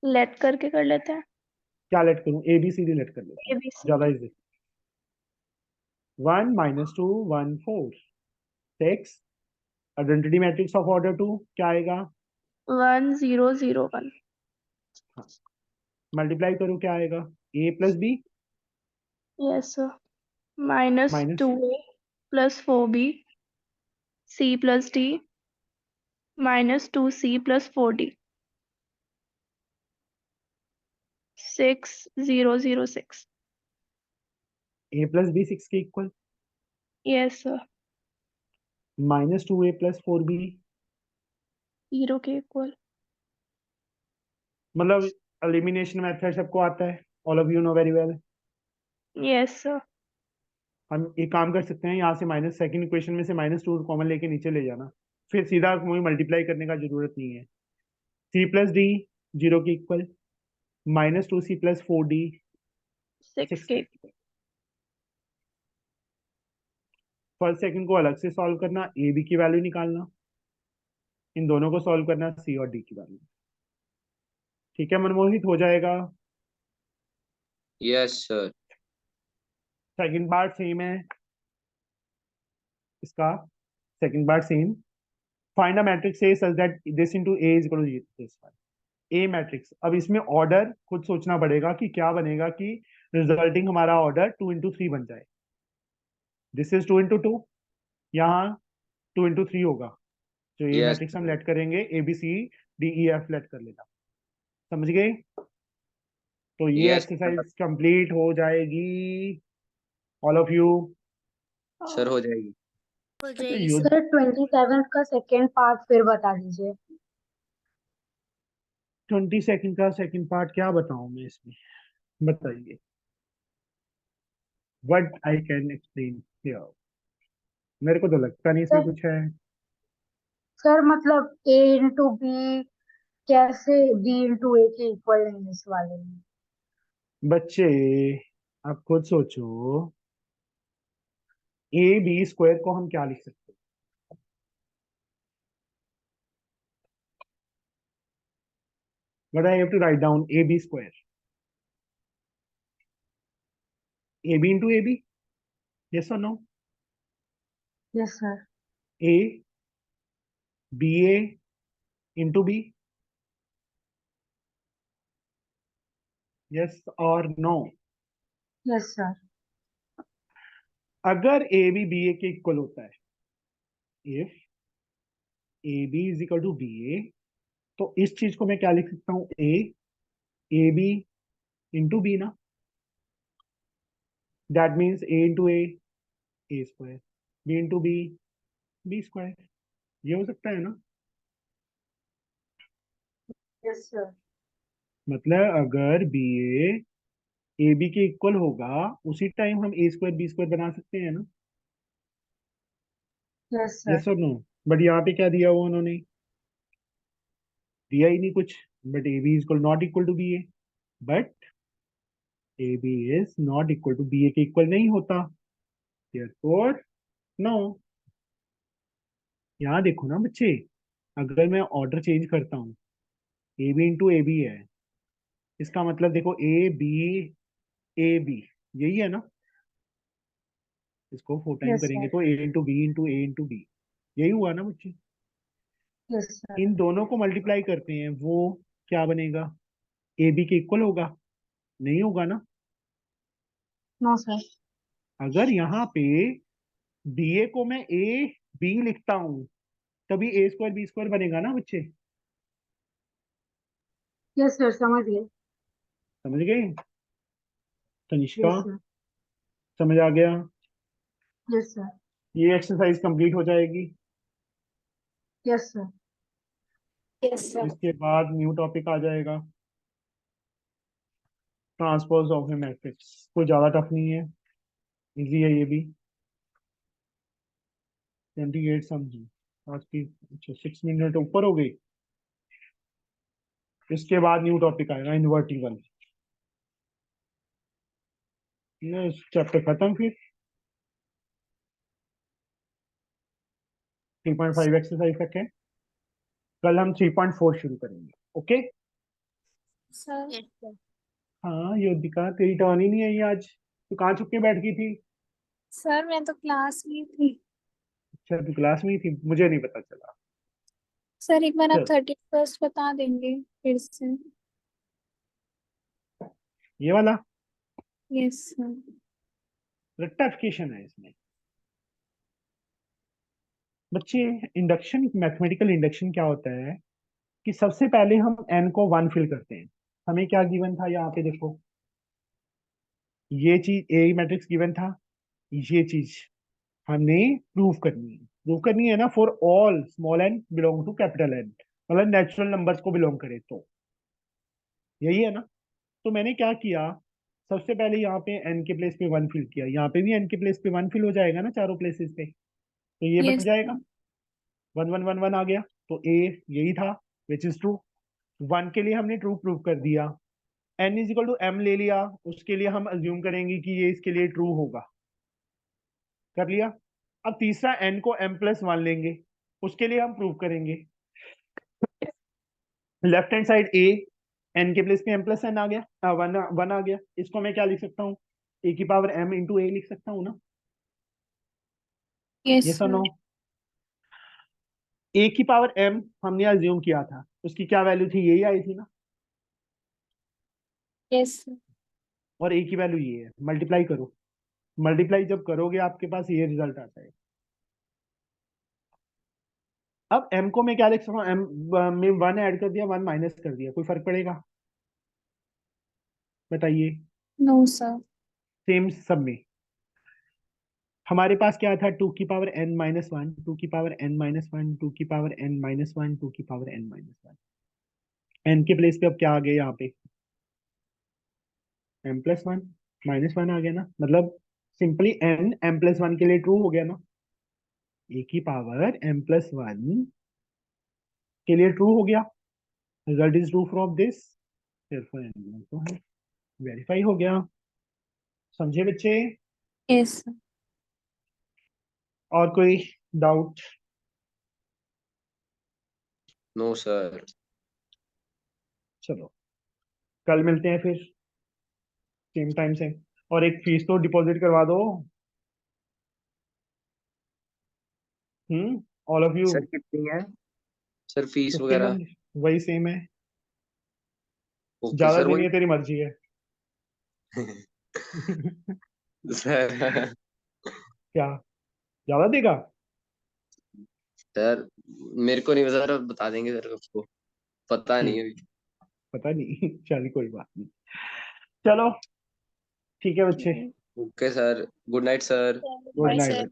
Speaker 2: Let करके कर लेते हैं।
Speaker 1: क्या लेट करूं? ABCD लेट कर लेते हैं,
Speaker 2: ABC.
Speaker 1: ज्यादा easy. 1 - 2 1 4 6। Identity matrix of order 2 क्या आएगा?
Speaker 2: 1 0 0 1.
Speaker 1: मल्टीप्लाई करो क्या आएगा? A + B
Speaker 2: Yes, sir. Minus
Speaker 1: minus
Speaker 2: 2A plus 4B C plus D minus 2C plus 4D. 6 0 0 6.
Speaker 1: A + B 6 के equal,
Speaker 2: Yes, sir.
Speaker 1: -2A + 4B
Speaker 2: 0 के इक्वल.
Speaker 1: मतलब एलिमिनेशन मेथड सबको आता है, all of you know very well.
Speaker 2: Yes, sir.
Speaker 1: हम एक काम कर सकते हैं, यहाँ से माइनस सेकंड इक्वेशन में से -2 कॉमन लेके नीचे ले जाना, फिर सीधा मुझे मल्टीप्लाई करने का जरूरत नहीं है। C + D 0 के इक्वल, -2C + 4D
Speaker 2: 6
Speaker 1: 6
Speaker 2: के
Speaker 1: के इक्वल। फर्स्ट सेकंड को अलग से सॉल्व करना, A B की वैल्यू निकालना, इन दोनों को सॉल्व करना, C और D की वैल्यू। ठीक है मनमोहित, हो जाएगा।
Speaker 5: Yes sir.
Speaker 1: Second part same है इसका, second part same. Find a matrix A such that this into A is equal to this one। A matrix, अब इसमें ऑर्डर खुद सोचना पड़ेगा कि क्या बनेगा कि रिजल्टिंग हमारा ऑर्डर 2 × 3 बन जाए। दिस इज 2 × 2, यहाँ 2 × 3 होगा। जो ये
Speaker 5: यस
Speaker 1: मैट्रिक्स हम लेट करेंगे ABCDEF लेट कर लेना, समझ गए? तो ये
Speaker 5: यस
Speaker 1: एक्सरसाइज कंप्लीट हो जाएगी ऑल ऑफ यू।
Speaker 5: सर हो जाएगी।
Speaker 7: हो
Speaker 1: अच्छा
Speaker 7: जाएगी
Speaker 1: युद्ध,
Speaker 4: सर 27 का सेकेंड पार्ट फिर बता दीजिए।
Speaker 1: 20 सेकंड का सेकंड पार्ट क्या बताऊं मैं इसमें, बताइए। What I can explain here? मेरे को तो लगता नहीं इसमें
Speaker 4: सर
Speaker 1: कुछ है।
Speaker 4: सर मतलब A × B कैसे B × A के इक्वल नहीं है इस वाले में।
Speaker 1: बच्चे आप खुद सोचो, AB² को हम क्या लिख सकते हैं? What I have to write down AB², AB into AB, yes or no?
Speaker 4: Yes sir.
Speaker 1: A BA into B, yes or no?
Speaker 4: Yes sir.
Speaker 1: अगर AB BA के इक्वल होता है, if AB is equal to BA, तो इस चीज को मैं क्या लिख सकता हूँ? AB into B ना, that means A into A² B into B B², ये हो सकता है ना?
Speaker 4: Yes sir.
Speaker 1: मतलब अगर BA AB के इक्वल होगा उसी टाइम हम A² B² बना सकते हैं ना?
Speaker 4: Yes sir.
Speaker 1: यस और नो? बट यहाँ पे क्या दिया हुआ उन्होंने? दिया ही नहीं कुछ। But AB is not equal to BA, but AB is not equal to BA के इक्वल नहीं होता, therefore नो। यहाँ देखो ना बच्चे, अगर मैं ऑर्डर चेंज करता हूँ, AB into AB है, इसका मतलब देखो AB AB यही है ना? इसको 4 टाइम
Speaker 4: यस
Speaker 1: करेंगे
Speaker 4: सर।
Speaker 1: तो A into B into A into B, यही हुआ ना बच्चे?
Speaker 4: Yes sir.
Speaker 1: इन दोनों को मल्टीप्लाई करते हैं, वो क्या बनेगा? AB के इक्वल होगा? नहीं होगा ना?
Speaker 4: No sir.
Speaker 1: अगर यहाँ पे BA को मैं A बी लिखता हूँ तभी ए स्क्वायर बी स्क्वायर बनेगा ना बच्चे,
Speaker 4: यस सर, समझ गए।
Speaker 1: समझ गए? Tanishka,
Speaker 4: yes sir.
Speaker 1: समझ आ गया?
Speaker 4: Yes sir.
Speaker 1: ये एक्सरसाइज कंप्लीट हो जाएगी।
Speaker 4: Yes sir.
Speaker 6: Yes, sir.
Speaker 1: इसके बाद न्यू टॉपिक आ जाएगा, ट्रांसपोज ऑफ ए मैट्रिक्स। कोई ज्यादा टफ नहीं है, इजी है ये भी। 28 समझी आज की। अच्छा 6 मिनट ऊपर हो गई। इसके बाद न्यू टॉपिक आएगा इनवर्टिबल। ये चैप्टर खत्म फिर। 3.5 एक्सरसाइज तक है। कल हम 3.4 शुरू करेंगे। ओके।
Speaker 6: Sir,
Speaker 7: Yes, sir.
Speaker 1: हाँ योदिका, तेरी टर्न ही नहीं आई आज। तू कहाँ छुप के बैठ गई थी?
Speaker 6: sir, मैं तो क्लास में थी।
Speaker 1: अच्छा तू क्लास में ही थी, मुझे नहीं पता चला।
Speaker 6: सर एक बार आप
Speaker 1: चल
Speaker 6: 31st बता देंगे फिर से।
Speaker 1: ये वाला
Speaker 6: यस सर।
Speaker 1: रेक्टिफिकेशन है इसमें। बच्चे इंडक्शन, मैथमेटिकल इंडक्शन क्या होता है कि सबसे पहले हम n को 1 फिल करते हैं। हमें क्या गिवन था यहाँ पे देखो, ये चीज ए मैट्रिक्स गिवन था, ये चीज हमने प्रूव करनी है। प्रूव करनी है ना, for all small n belong to capital n, मतलब नेचुरल नंबर्स को बिलोंग करे तो। यही है ना? तो मैंने क्या किया, सबसे पहले यहाँ पे n के प्लेस पे 1 फिल किया, यहाँ पे भी n के प्लेस पे 1 फिल हो जाएगा ना चारों प्लेसेस पे, तो ये बन
Speaker 6: यस
Speaker 1: जाएगा 1 1 1 1 आ गया। तो a यही था, विच इज ट्रू। 1 के लिए हमने ट्रू प्रूव कर दिया। n is equal to m ले लिया, उसके लिए हम अज्यूम करेंगे कि ये इसके लिए ट्रू होगा। कर लिया। अब तीसरा n को m प्लस 1 लेंगे, उसके लिए हम प्रूव करेंगे। Left hand side a, n के प्लेस पे m प्लस n आ गया, वन आ गया। इसको मैं क्या लिख सकता हूँ, a की पावर m इंटू a लिख सकता हूँ ना?
Speaker 6: यस
Speaker 1: ये
Speaker 6: सर।
Speaker 1: सुनो, a की पावर m हमने अज्यूम किया था, उसकी क्या वैल्यू थी, यही आई थी ना?
Speaker 6: Yes sir.
Speaker 1: और a की वैल्यू ये है, मल्टीप्लाई करो। मल्टीप्लाई जब करोगे आपके पास ये रिजल्ट आता है। अब m को मैं क्या लिख सकता हूँ, m में 1 ऐड कर दिया, 1 माइनस कर दिया, कोई फर्क पड़ेगा? बताइए।
Speaker 6: No sir.
Speaker 1: सेम सब में हमारे पास क्या था, 2 की पावर n माइनस 1, 2 की पावर n माइनस 1, 2 की पावर n माइनस 1, 2 की पावर n माइनस 1। n के प्लेस पे अब क्या आ गया यहाँ पे, m प्लस 1 माइनस 1 आ गया ना, मतलब सिंपली n m प्लस 1 के लिए ट्रू हो गया ना। a की पावर m प्लस 1 के लिए ट्रू हो गया, result is true from this, तो है वेरीफाई हो गया। समझे बच्चे?
Speaker 6: Yes sir.
Speaker 1: और कोई डाउट?
Speaker 5: No sir.
Speaker 1: चलो कल मिलते हैं फिर सेम टाइम से। और एक फीस तो डिपॉजिट करवा दो। All of you.
Speaker 5: सर कितनी है सर फीस
Speaker 1: 1500,
Speaker 5: वगैरह?
Speaker 1: वही सेम है,
Speaker 5: ओके
Speaker 1: ज्यादा
Speaker 5: सर
Speaker 1: देनी
Speaker 5: वही।
Speaker 1: है तेरी मर्जी है।
Speaker 5: सर
Speaker 1: क्या ज्यादा देगा?
Speaker 5: सर मेरे को नहीं पता सर, बता देंगे सर आपको, पता नहीं
Speaker 1: ठीक,
Speaker 5: है।
Speaker 1: पता नहीं। चल कोई बात नहीं, चलो ठीक है बच्चे।
Speaker 5: Okay sir, good night sir.
Speaker 1: Good
Speaker 6: bye
Speaker 1: night.
Speaker 6: Sir.